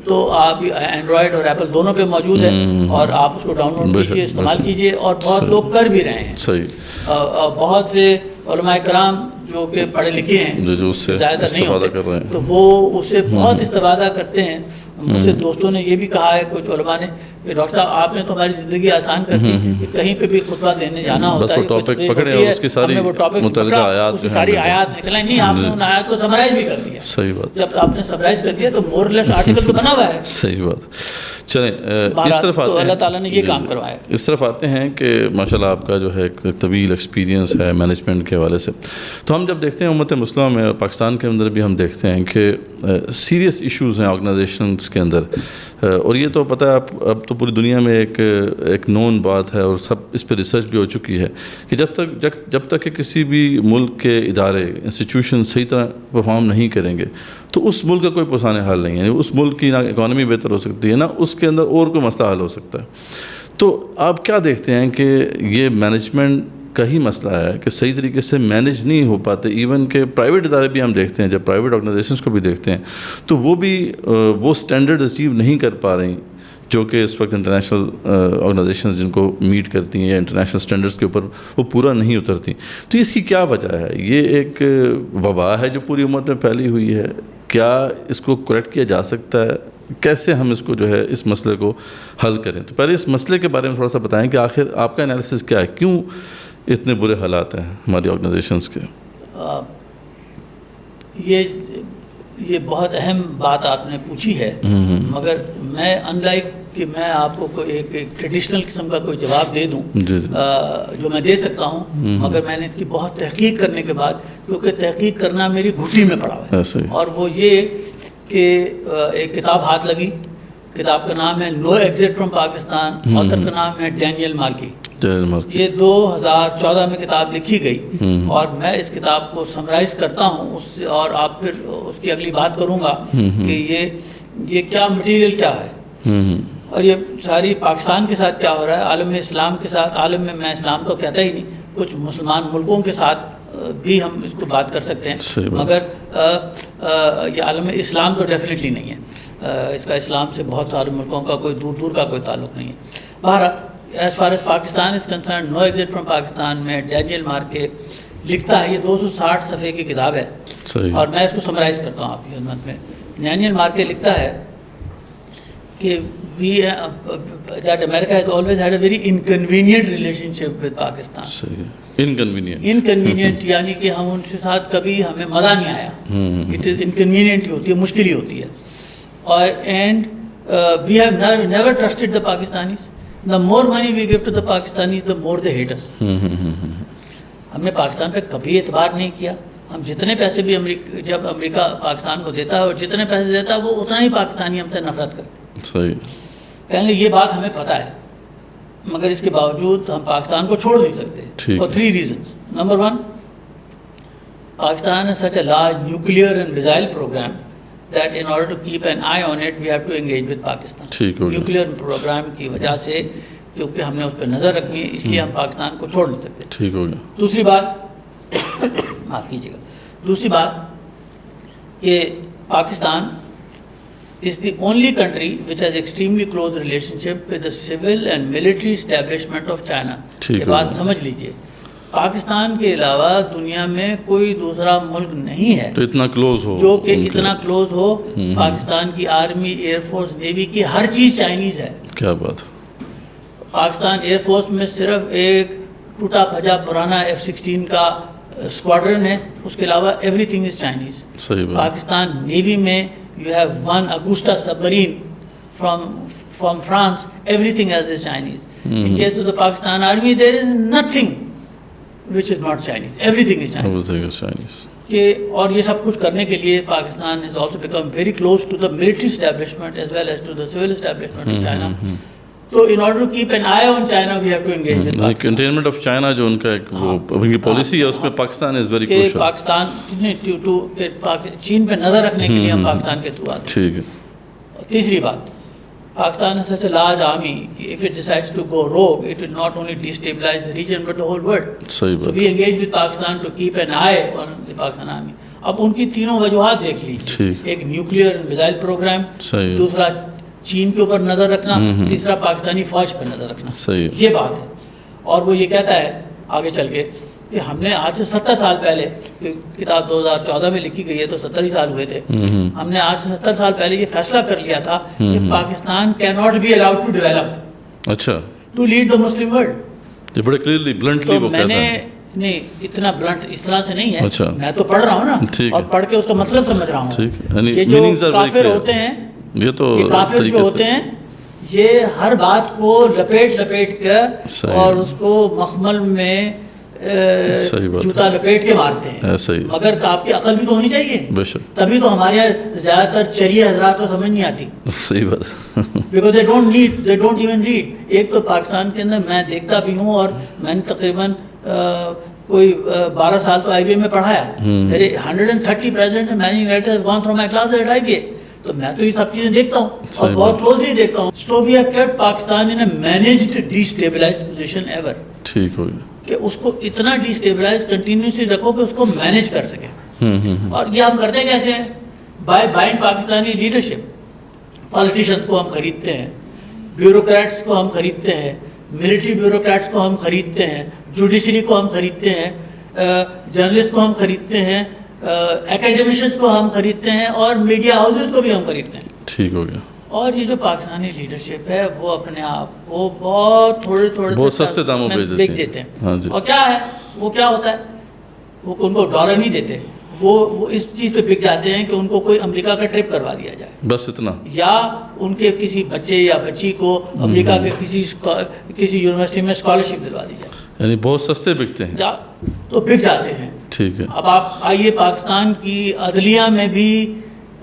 تو آپ اینڈرائڈ اور ایپل دونوں پہ موجود ہے، اور آپ اس کو ڈاؤن لوڈ کیجیے، استعمال کیجیے. اور بہت لوگ کر بھی رہے ہیں.
صحیح.
بہت سے علماء کرام جو کہ پڑھے لکھے ہیں
جو اس سے
زیادہ نہیں
استفادہ
ہوتے
کر رہے ہیں
تو وہ اس سے بہت استفادہ کرتے ہیں. مجھ سے دوستوں نے یہ بھی کہا ہے کچھ علماء نے کہ ڈاکٹر صاحب آپ نے تو ہماری زندگی آسان کر دی کہ کہیں پہ بھی خطبہ دینے جانا ہوتا ہے
بس وہ ٹاپک پکڑے اور اس کی ساری متعلقہ آیات جو ہیں
ساری آیات نکلیں. نہیں آپ نے ان آیات کو سمرائز بھی کر دیا.
صحیح بات.
جب آپ نے سمرائز کر دیا تو مور لیس آرٹیکل تو بنا ہوا ہے.
صحیح بات. چلیں اس طرف آتے ہیں.
اللہ تعالیٰ نے یہ کام کروایا.
اس طرف آتے ہیں کہ ماشاء اللہ آپ کا جو ہے ایک طویل ایکسپیرینس ہے مینجمنٹ کے حوالے سے. تو ہم جب دیکھتے ہیں امت مسلمہ میں پاکستان کے اندر بھی ہم دیکھتے ہیں کہ سیریس ایشوز ہیں آرگنائزیشنز کے اندر, اور یہ تو پتہ ہے اب تو پوری دنیا میں ایک نون بات ہے اور سب اس پہ ریسرچ بھی ہو چکی ہے کہ جب تک کہ کسی بھی ملک کے ادارے انسٹیٹیوشن صحیح طرح پرفارم نہیں کریں گے تو اس ملک کا کوئی پرسانہ حل نہیں ہے. یعنی اس ملک کی نہ اکانومی بہتر ہو سکتی ہے نہ اس کے اندر اور کوئی مسئلہ حل ہو سکتا ہے. تو آپ کیا دیکھتے ہیں کہ یہ مینجمنٹ کا ہی مسئلہ ہے کہ صحیح طریقے سے مینج نہیں ہو پاتے. ایون کہ پرائیویٹ ادارے بھی ہم دیکھتے ہیں, جب پرائیویٹ آرگنائزیشنس کو بھی دیکھتے ہیں تو وہ بھی وہ سٹینڈرڈ اچیو نہیں کر پا رہی جو کہ اس وقت انٹرنیشنل آرگنائزیشنز جن کو میٹ کرتی ہیں یا انٹرنیشنل سٹینڈرڈس کے اوپر وہ پورا نہیں اترتی. تو اس کی کیا وجہ ہے؟ یہ ایک وبا ہے جو پوری امت میں پھیلی ہوئی ہے. کیا اس کو کریکٹ کیا جا سکتا ہے؟ کیسے ہم اس کو جو ہے اس مسئلے کو حل کریں؟ تو پہلے اس مسئلے کے بارے میں تھوڑا سا بتائیں کہ آخر آپ کا انالیسس کیا ہے, کیوں اتنے برے حالات ہیں ہماری آرگنائزیشنز کے؟
یہ بہت اہم بات آپ نے پوچھی ہے, مگر میں ان لائک کہ میں آپ کو ایک ٹریڈیشنل قسم کا کوئی جواب دے دوں جو میں دے سکتا ہوں, مگر میں نے اس کی بہت تحقیق کرنے کے بعد, کیونکہ تحقیق کرنا میری گھٹی میں پڑا ہے, اور وہ یہ کہ ایک کتاب ہاتھ لگی. کتاب کا نام ہے نو ایگزٹ فرام پاکستان, آتھر کا نام ہے ڈینیل مارکی. یہ 2014 میں کتاب لکھی گئی اور میں اس کتاب کو سمرائز کرتا ہوں اس سے, اور آپ پھر اس کی اگلی بات کروں گا کہ یہ کیا مٹیریل کیا ہے اور یہ ساری پاکستان کے ساتھ کیا ہو رہا ہے, عالم اسلام کے ساتھ. عالم میں اسلام تو کہتا ہی نہیں, کچھ مسلمان ملکوں کے ساتھ بھی ہم اس کو بات کر سکتے ہیں, مگر یہ عالم اسلام تو ڈیفینیٹلی نہیں ہے. اس کا اسلام سے بہت سارے ملکوں کا کوئی دور کا کوئی تعلق نہیں ہے. بہرحال as far as Pakistan is concerned, no exit from Pakistan میں ڈینیل مارکے لکھتا ہے. یہ 260 صفحے کی کتاب ہے اور میں اس کو سمرائز کرتا ہوں آپ کی خدمت میں. ڈینیل مارکے لکھتا ہے کہ that America has always had a very inconvenient relationship with Pakistan. Inconvenient یعنی کہ ہم ان کے ساتھ کبھی ہمیں مزہ نہیں آیا. It is inconvenient ہی ہوتی ہے, مشکل ہی ہوتی ہے. اور and we have never trusted the Pakistanis. The more money we give to the Pakistanis, the more they hate us. ہم نے پاکستان پہ کبھی اعتبار نہیں کیا. ہم جتنے پیسے بھی جب امریکہ پاکستان کو دیتا ہے اور جتنے پیسے دیتا ہے وہ اتنا ہی پاکستانی ہم سے نفرت کرتے ہیں. صحیح کہیں گے یہ بات ہمیں پتہ ہے, مگر اس کے باوجود ہم پاکستان کو چھوڑ نہیں سکتے. اور 3 reasons. Number 1, Pakistan has such a large nuclear and missile program that in order to keep an eye on it we have to engage with Pakistan. Nuclear program کی وجہ سے کیونکہ ہم نے اس پہ نظر رکھنی ہے, اس لیے ہم پاکستان کو چھوڑ نہیں سکتے. ٹھیک ہو گیا. دوسری بات معاف کیجیے گا, دوسری بات کہ Pakistan is the only country which has extremely close relationship with the civil and military establishment of China. یہ بات سمجھ لیجئے, پاکستان کے علاوہ دنیا میں کوئی دوسرا ملک نہیں ہے
اتنا کلوز ہو,
جو کہ اتنا کلوز ہو. پاکستان کی آرمی, ایئر فورس, نیوی کی ہر چیز چائنیز ہے. کیا بات. پاکستان ایئر فورس میں صرف ایک ٹوٹا بھجا پرانا F-16 کا اسکواڈرن ہے, اس کے علاوہ every thing is Chinese. Pakistan navy میں you have one Augusta submarine from France, everything else is Chinese. In case of the Pakistan army, there is nothing which is not Chinese, everything is Chinese. Everything is Chinese. اور یہ سب کچھ کرنے کے لیے Pakistan has also become very close to the military establishment as well as to the civil establishment of China. So in order to keep an eye on China, we have to engage with Pakistan. Containment of China جو ان کا ایک وہ policy ہے, اس میں Pakistan is very crucial. Pakistan چین پہ نظر رکھنے کے لیے ہم پاکستان کے تھرو آتے ہیں. ٹھیک ہے. تیسری بات, Pakistan has such a large army, if it decides to go rogue, it will not only destabilize the region but the whole world. صحیح بات. So we engage with Pakistan to keep an eye on the Pakistan army. اب ان کی تینوں وجوہات دیکھ لیجیے, ایک nuclear missile programme, دوسرا چین کے اوپر نظر رکھنا, تیسرا پاکستانی فوج پہ نظر رکھنا. یہ بات ہے. اور وہ یہ کہتا ہے آگے چل کے کہ ہم نے آج سے 70 سال پہلے، کتاب 2014 میں لکھی گئی ہے تو 70 ہی سال ہوئے تھے، ہم نے آج سے 70 سال پہلے یہ فیصلہ کر لیا تھا کہ Pakistan can not be allowed to develop,
اچھا،
to lead the Muslim world.
یہ بڑے کلیئرلی بلنٹلی وہ کہتا ہے.
نہیں اتنا بلنٹ اس طرح سے نہیں ہے.
اچھا.
میں تو پڑھ رہا ہوں نا اور پڑھ کے اس کا مطلب سمجھ رہا ہوں. یہ جو کافر ہوتے ہیں،
یہ تو
کافر جو ہوتے ہیں، یہ ہر بات کو لپیٹ کر اور اس کو مخمل میں جوتا لپیٹ کے مارتے ہیں. مگر آپ کی عقل بھی تو ہونی چاہیے، تبھی تو ہمارے یہاں زیادہ تر چریے حضرات کو سمجھ نہیں آتی.
صحیح بات.
Because they don't even read. ایک تو پاکستان کے اندر میں دیکھتا بھی ہوں، اور میں نے تقریباً کوئی 12 سال تو آئی بی اے میں پڑھایا. میرے 130 presidents and managing directors have gone through my class at IBA. تو میں تو یہ سب چیزیں دیکھتا ہوں اور بہت کلوزلی دیکھتا ہوں. So we have kept Pakistan in a managed destabilised position ever.
ٹھیک ہو گیا
کہ اس کو اتنا ڈی اسٹیبلائز کنٹینیوسلی رکھو کہ اس کو مینیج کر سکے. اور یہ ہم کرتے کیسے ہیں؟ By buying Pakistani leadership. Politicians کو ہم خریدتے ہیں، بیوروکریٹس کو ہم خریدتے ہیں، ملٹری بیوروکریٹس کو ہم خریدتے ہیں، جوڈیشری کو ہم خریدتے ہیں، جرنلسٹ کو ہم خریدتے ہیں، اکیڈمیشنس کو ہم خریدتے ہیں، اور میڈیا ہاؤسز کو بھی ہم خریدتے ہیں.
ٹھیک ہو گیا.
اور یہ جو پاکستانی لیڈرشپ ہے وہ اپنے آپ کو بہت تھوڑے
بہت سستے داموں پہ
بیچ دیتے ہیں. اور کیا ہے وہ کیا ہوتا ہے، وہ ان کو ڈالر نہیں دیتے، وہ اس چیز پہ بک جاتے ہیں کہ ان کو کوئی امریکہ کا ٹرپ کروا دیا جائے، بس اتنا، یا ان کے کسی بچے یا بچی کو امریکہ کے کسی یونیورسٹی میں اسکالرشپ دلوا دی جائے.
یعنی بہت سستے بکتے ہیں
تو بک جاتے ہیں.
ٹھیک ہے.
اب آپ آئیے، پاکستان کی عدلیہ میں بھی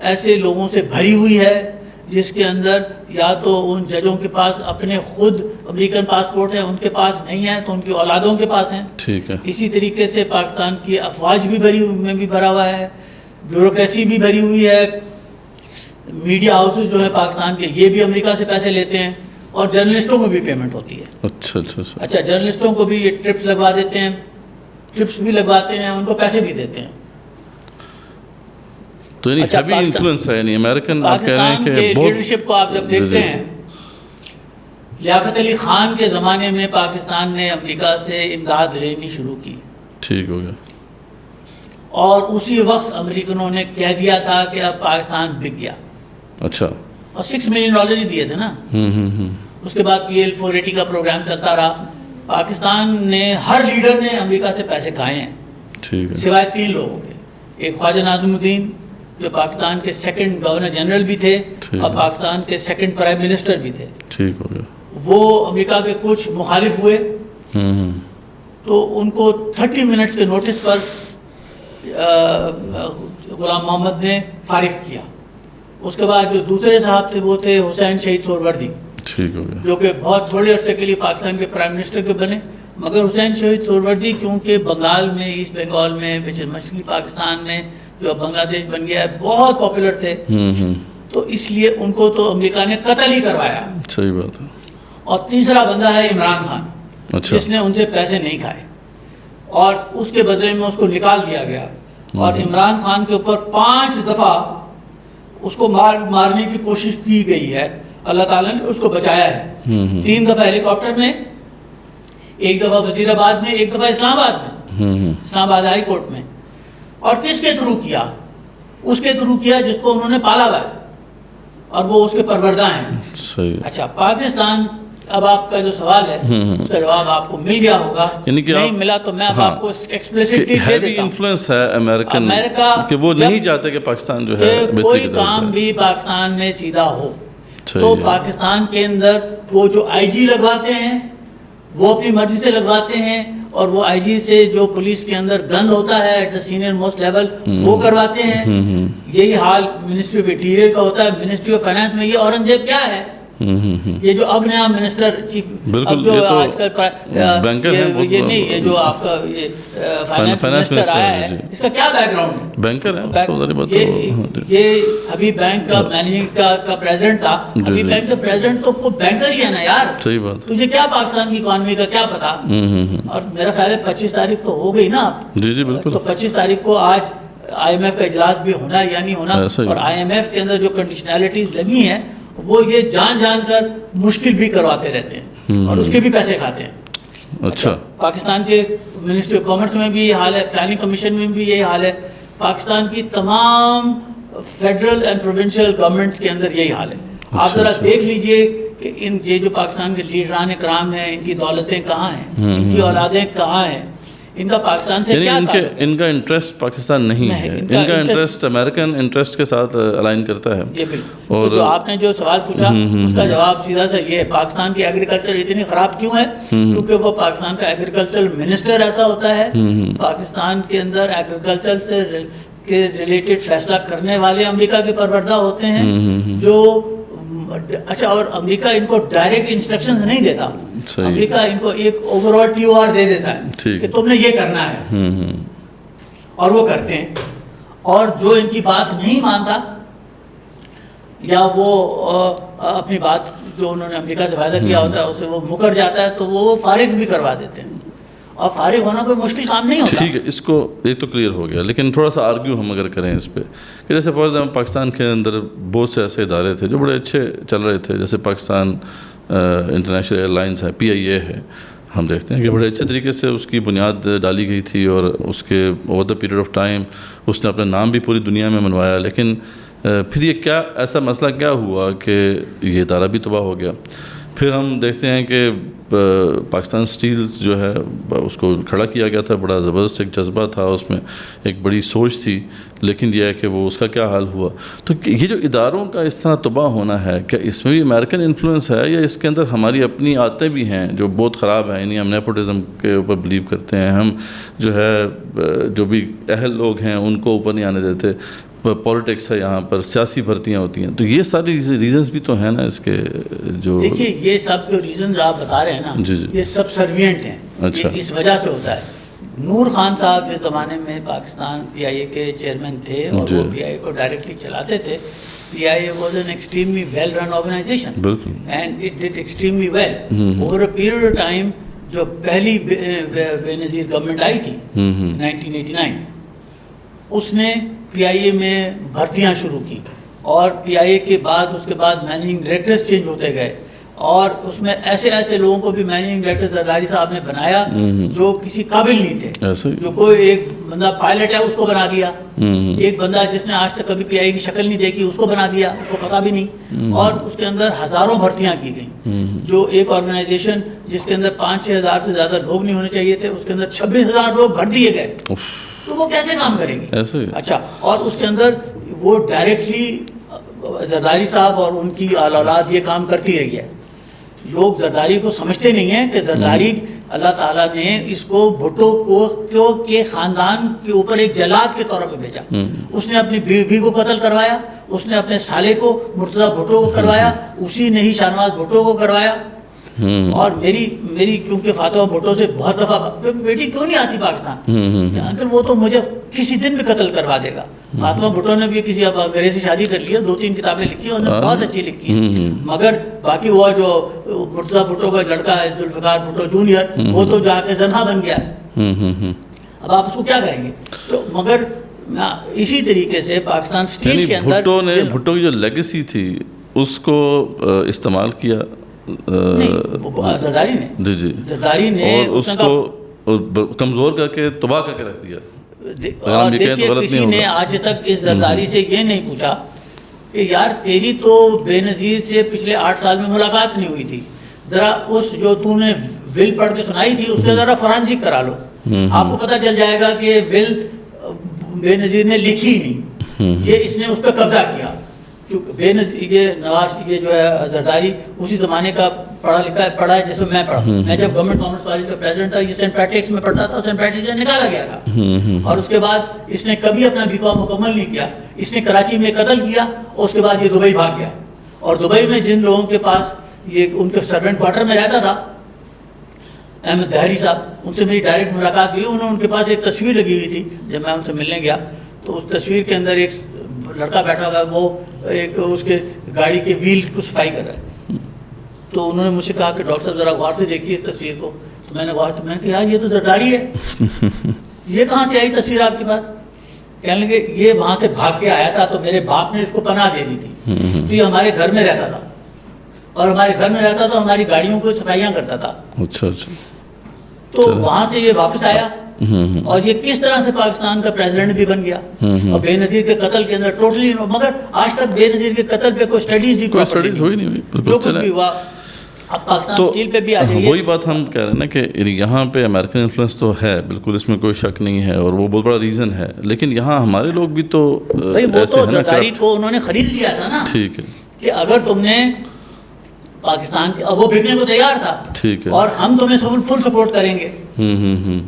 ایسے لوگوں سے بھری ہوئی ہے جس کے اندر یا تو ان ججوں کے پاس اپنے خود امریکن پاسپورٹ ہیں، ان کے پاس نہیں ہے تو ان کی اولادوں کے پاس ہیں.
ٹھیک ہے.
اسی طریقے سے پاکستان کی افواج بھی بھرا ہوا ہے، بیوروکریسی بھی بھری ہوئی ہے، میڈیا ہاؤسز جو ہیں پاکستان کے یہ بھی امریکہ سے پیسے لیتے ہیں، اور جرنلسٹوں کو بھی پیمنٹ ہوتی ہے. اچھا جرنلسٹوں کو بھی یہ ٹرپس لگوا دیتے ہیں، ٹرپس بھی لگواتے ہیں، ان کو پیسے بھی دیتے ہیں.
تو یعنی ہیوی انفلوئنس ہے. یعنی امریکن آپ کہہ رہے ہیں کہ
لیڈرشپ کو آپ جب دیکھتے ہیں، لیاقت علی خان کے زمانے میں پاکستان نے امریکہ سے امداد لینی شروع کی.
ٹھیک ہو گیا.
اور اسی وقت امریکنوں نے کہہ دیا تھا کہ اب پاکستان بک گیا.
اچھا.
اور $6 ملین ہی دیے تھے نا. اس کے بعد PL 480 کا پروگرام چلتا رہا. پاکستان نے ہر لیڈر نے امریکہ سے پیسے کھائے ہیں.
ٹھیک ہے.
سوائے 3 لوگوں کے. ایک خواجہ ناظم الدین جو پاکستان کے سیکنڈ گورنر جنرل بھی تھے اور پاکستان کے سیکنڈ پرائم منسٹر بھی تھے.
ٹھیک ہو گیا.
وہ امریکہ کے کچھ مخالف ہوئے تو ان کو 30 منٹس کے نوٹس پر غلام محمد نے فارغ کیا. اس کے بعد جو دوسرے صاحب تھے وہ تھے حسین شہید سہروردی.
ٹھیک ہو گیا. جو
کہ بہت تھوڑے عرصے کے لیے پاکستان کے پرائم منسٹر کے بنے. مگر حسین شہید سہروردی کیونکہ بنگال میں، ایسٹ بنگال میں، مشرقی پاکستان میں جو بنگلہ دیش بن گیا ہے، بہت پاپولر تھے، تو اس لیے ان کو تو امریکہ نے قتل ہی کروایا.
صحیح بات ہے.
اور تیسرا بندہ ہے عمران خان، جس نے ان سے پیسے نہیں کھائے اور اس کے بدلے میں اس کو نکال دیا گیا. اور عمران خان کے اوپر 5 دفعہ اس کو مارنے کی کوشش کی گئی ہے. اللہ تعالیٰ نے اس کو بچایا ہے. 3 دفعہ ہیلی کاپٹر میں، 1 دفعہ وزیر آباد میں، 1 دفعہ اسلام آباد میں، اسلام آباد ہائی کورٹ میں. اور کس کے تھرو کیا؟ اس کے تھرو کیا جس کو انہوں نے پالا ہوا ہے اور وہ اس کے پروردہ ہیں.
صحیح.
اچھا پاکستان، اب آپ کا جو سوال ہے اس کا جواب آپ کو مل گیا ہوگا.
یعنی کہ
نہیں ملا تو میں اب آپ کو ایکسپلیسٹلی دے دیتا ہوں.
انفلوئنس ہے امریکن کہ وہ نہیں چاہتے کہ پاکستان جو ہے
کوئی کام بھی پاکستان میں سیدھا ہو. تو پاکستان کے اندر وہ جو IG لگواتے ہیں وہ اپنی مرضی سے لگواتے ہیں، اور وہ IG سے جو پولیس کے اندر گن ہوتا ہے at the senior most level وہ کرواتے ہیں. یہی حال منسٹری آف انٹیریئر کا ہوتا ہے. منسٹری آف فائنانس میں یہ اورنگزیب کیا ہے، یہ جو اب نیا منسٹر چیف، اب جو آج کل
بینکر ہے،
یہ نہیں، یہ جو آپ کا یہ فائنانس منسٹر آیا ہے، اس کا کیا بیک گراؤنڈ ہے؟
بینکر ہے.
یہ حبیب بینک کا مینیجنگ کا پریزیڈنٹ تھا. حبیب بینک کا پریزیڈنٹ تو وہ بینکر ہی ہے نا یار.
صحیح بات.
تجھے کیا پاکستان کی اکانومی کا کیا پتا؟ اور میرا خیال ہے 25 تاریخ تو ہو گئی نا آپ.
جی بالکل.
تو 25 تاریخ کو آج IMF کا اجلاس بھی ہونا یا نہیں ہونا، اور IMF کے اندر جو کنڈیشنلٹیز لگی ہیں وہ یہ جان کر مشکل بھی کرواتے رہتے ہیں اور اس کے بھی پیسے کھاتے ہیں.
اچھا
پاکستان کے منسٹری آف کامرس میں بھی یہ حال ہے, پلاننگ کمیشن میں بھی یہی حال ہے, پاکستان کی تمام فیڈرل اینڈ پروونشل گورنمنٹس کے اندر یہی حال ہے. آپ ذرا دیکھ لیجئے کہ یہ جو پاکستان کے لیڈران کرام ہیں, ان کی دولتیں کہاں ہیں, ان کی اولادیں کہاں ہیں, ان کا پاکستان سے کیا تعلق ہے؟
ان کا انٹرسٹ پاکستان نہیں ہے, ان کا انٹرسٹ امریکن انٹرسٹ کے ساتھ الائن کرتا ہے.
جی بالکل. اور جو آپ نے جو سوال پوچھا اس کا جواب سیدھا سا یہ ہے, پاکستان کی ایگریکلچر اتنی خراب کیوں ہے؟ کیونکہ وہ پاکستان کا ایگریکلچر منسٹر ایسا ہوتا ہے, پاکستان کے اندر ایگریکلچر سے کے ریلیٹڈ فیصلہ کرنے والے امریکہ کے پروردہ ہوتے ہیں جو اچھا, اور امریکہ ان کو ڈائریکٹ انسٹرکشنز نہیں دیتا, امریکہ ان کو ایک overall T O R دے دیتا ہے کہ تم نے یہ کرنا ہے, اور وہ کرتے ہیں. اور جو ان کی بات نہیں مانتا یا وہ اپنی بات جو انہوں نے امریکہ سے وعدہ کیا ہوتا ہے اسے وہ مکر جاتا ہے تو وہ فارغ بھی کروا دیتے ہیں, اور فارغ ہونا کوئی مشکل کام نہیں ہوتا.
ٹھیک ہے, اس کو یہ تو کلیئر ہو گیا, لیکن تھوڑا سا آرگیو ہم اگر کریں اس پہ کہ جیسے فار ایگزامپل پاکستان کے اندر بہت سے ایسے ادارے تھے جو بڑے اچھے چل رہے تھے, جیسے پاکستان انٹرنیشنل ایئر لائنس ہے, PIA ہے, ہم دیکھتے ہیں کہ بڑے اچھے طریقے سے اس کی بنیاد ڈالی گئی تھی اور اس کے over the period of time اس نے اپنا نام بھی پوری دنیا میں منوایا. لیکن پھر یہ کیا ایسا مسئلہ کیا ہوا کہ یہ ادارہ بھی تباہ ہو گیا؟ پھر ہم دیکھتے ہیں کہ پاکستان سٹیلز جو ہے اس کو کھڑا کیا گیا تھا, بڑا زبردست ایک جذبہ تھا اس میں, ایک بڑی سوچ تھی, لیکن یہ ہے کہ وہ اس کا کیا حال ہوا. تو یہ جو اداروں کا اس طرح تباہ ہونا ہے, کیا اس میں بھی امریکن انفلوئنس ہے یا اس کے اندر ہماری اپنی عادتیں بھی ہیں جو بہت خراب ہیں؟ یعنی ہم نیپوٹزم کے اوپر بلیو کرتے ہیں, ہم جو ہے جو بھی اہل لوگ ہیں ان کو اوپر نہیں آنے دیتے, پولیٹکس ہے یہاں پر, سیاسی بھرتیاں ہوتی ہیں. تو یہ ساری ریزنز بھی تو ہیں نا اس کے جو
دیکھیے یہ سب جو ریزنز آپ بتا رہے ہیں نا یہ سب سروینٹ ہیں.
اچھا.
اس وجہ سے ہوتا ہے. نور خان صاحب جس زمانے میں پاکستان PIA کے چیئرمین تھے اور وہ PIA کو ڈائریکٹلی چلاتے تھے, PIA was an extremely well run organization and it did extremely well over a period of time. جو پہلی بے نظیر گورنمنٹ آئی تھی 1989 اس نے PIA میں بھرتیاں شروع کی, اور PIA کے بعد اس کے بعد مینیجنگ ڈائریکٹرز چینج ہوتے گئے, اور اس میں ایسے ایسے لوگوں کو بھی مینیجنگ ڈائریکٹر زرداری صاحب نے بنایا جو کسی قابل نہیں تھے. جو کوئی ایک بندہ پائلٹ ہے اس کو بنا دیا, ایک بندہ جس نے آج تک کبھی PIA کی شکل نہیں دیکھی اس کو بنا دیا, اس کو پتا بھی نہیں, اور اس کے اندر ہزاروں بھرتیاں کی گئیں. جو ایک آرگنائزیشن جس کے اندر 5-6 ہزار سے زیادہ لوگ نہیں ہونے چاہیے تھے اس کے اندر 26,000 لوگ بھر دیے گئے, تو وہ کیسے کام کریں گے؟ اچھا, اور اس کے اندر وہ ڈائریکٹلی زرداری صاحب اور ان کی اولاد یہ کام کرتی رہی ہے. لوگ زرداری کو سمجھتے نہیں ہیں کہ زرداری اللہ تعالیٰ نے اس کو بھٹو کے خاندان کے اوپر ایک جلاد کے طور پہ بھیجا. اس نے اپنی بیوی کو قتل کروایا, اس نے اپنے سالے کو مرتضیٰ بھٹو کو کروایا, اسی نے ہی شاہنواز بھٹو کو کروایا. اور میری کیونکہ فاطمہ بھٹو سے بہت دفعہ بیٹی کیوں نہیں آتی پاکستان, انکل وہ تو مجھے کسی دن بھی قتل کروا دے گا. فاطمہ بھٹو نے بھی کسی اب انگریز سے شادی کر لی ہے, 2-3 کتابیں لکھی ہیں, انہوں نے بہت اچھی لکھی ہیں, مگر باقی وہ جو مرتضیٰ بھٹو کا لڑکا ہے ذوالفقار بھٹو جونیئر وہ تو جا کے زنہا بن گیا. اب آپ اس کو کیا کریں گے؟ تو مگر اسی طریقے سے پاکستان اسٹیج کے اندر
بھٹو کی جو لیگیسی تھی اس کو استعمال کیا
زرداری نے, زرداری نے
اور اس کو کمزور کر کے تباہ کر کے رکھ دیا.
اور دیکھیے کسی نے آج تک اس زرداری سے یہ نہیں پوچھا کہ یار تیری تو بے نظیر سے پچھلے 8 سال میں ملاقات نہیں ہوئی تھی, ذرا اس جو تو نے ول پڑھ کے سنائی تھی اس کے ذرا فرانسک کرا لو, آپ کو پتہ چل جائے گا کہ ول بے نظیر نے لکھی نہیں, یہ اس نے اس پہ قبضہ کیا. کیونکہ بے نظیر یہ نواز یہ جو ہے زرداری اسی زمانے کا پڑھا ہے جیسے میں پڑھا. میں جب گورنمنٹ کامرس کالج کا پریزیڈنٹ تھا یہ سینٹ پیٹرکس میں پڑھتا تھا, سینٹ پیٹرکس سے نکالا گیا تھا, اور اس کے بعد اس نے کبھی اپنا BCom مکمل نہیں کیا. اس نے کراچی میں قتل کیا اور اس کے بعد یہ دبئی بھاگ گیا. اور دبئی میں جن لوگوں کے پاس یہ ان کے سرونٹ کوارٹر میں رہتا تھا احمد دہری صاحب, ان سے میری ڈائریکٹ ملاقات ہوئی. انہوں ان کے پاس ایک تصویر لگی ہوئی تھی, جب میں ان سے ملنے گیا تو اس تصویر کے اندر ایک لڑکا بیٹھا ہوا ہے, وہ ایک اس کے گاڑی کے ویل کو صفائی کر رہا ہے. تو انہوں نے مجھ سے کہا کہ ڈاکٹر صاحب ذرا غور سے دیکھیے اس تصویر کو. تو میں نے غور سے, میں نے کہا یار یہ تو زرداری ہے, یہ کہاں سے آئی تصویر آپ کے پاس؟ کہنے لگے یہ وہاں سے بھاگ کے آیا تھا تو میرے باپ نے اس کو پناہ دے دی تھی, تو یہ ہمارے گھر میں رہتا تھا, اور ہمارے گھر میں رہتا تھا, ہماری گاڑیوں کو صفائیاں کرتا تھا.
اچھا اچھا.
تو وہاں سے یہ واپس آیا اور یہ کس طرح سے پاکستان کا پریزیڈنٹ بھی بن گیا اور بے نظیر کے قتل کے اندر ٹوٹلی، مگر آج تک بے نظیر کے قتل پہ کوئی اسٹڈیز
ہوئی نہیں ہوئی.
جو کچھ بھی ہوا. اب پاکستان اسٹیل پہ بھی آ جائیے.
وہی بات ہم کہہ رہے ہیں نا کہ یہاں پہ امریکن انفلوئنس تو ہے بالکل، اس میں کوئی شک نہیں ہے اور وہ بہت بڑا ریزن ہے، لیکن یہاں ہمارے لوگ بھی تو
ایسے ہیں نا، زرداری کو انہوں نے خرید لیا تھا نا.
ٹھیک ہے
کہ اگر تم نے پاکستان کے، اب وہ بکنے کو تیار تھا،
ٹھیک ہے،
اور ہم تمہیں فل سپورٹ کریں گے،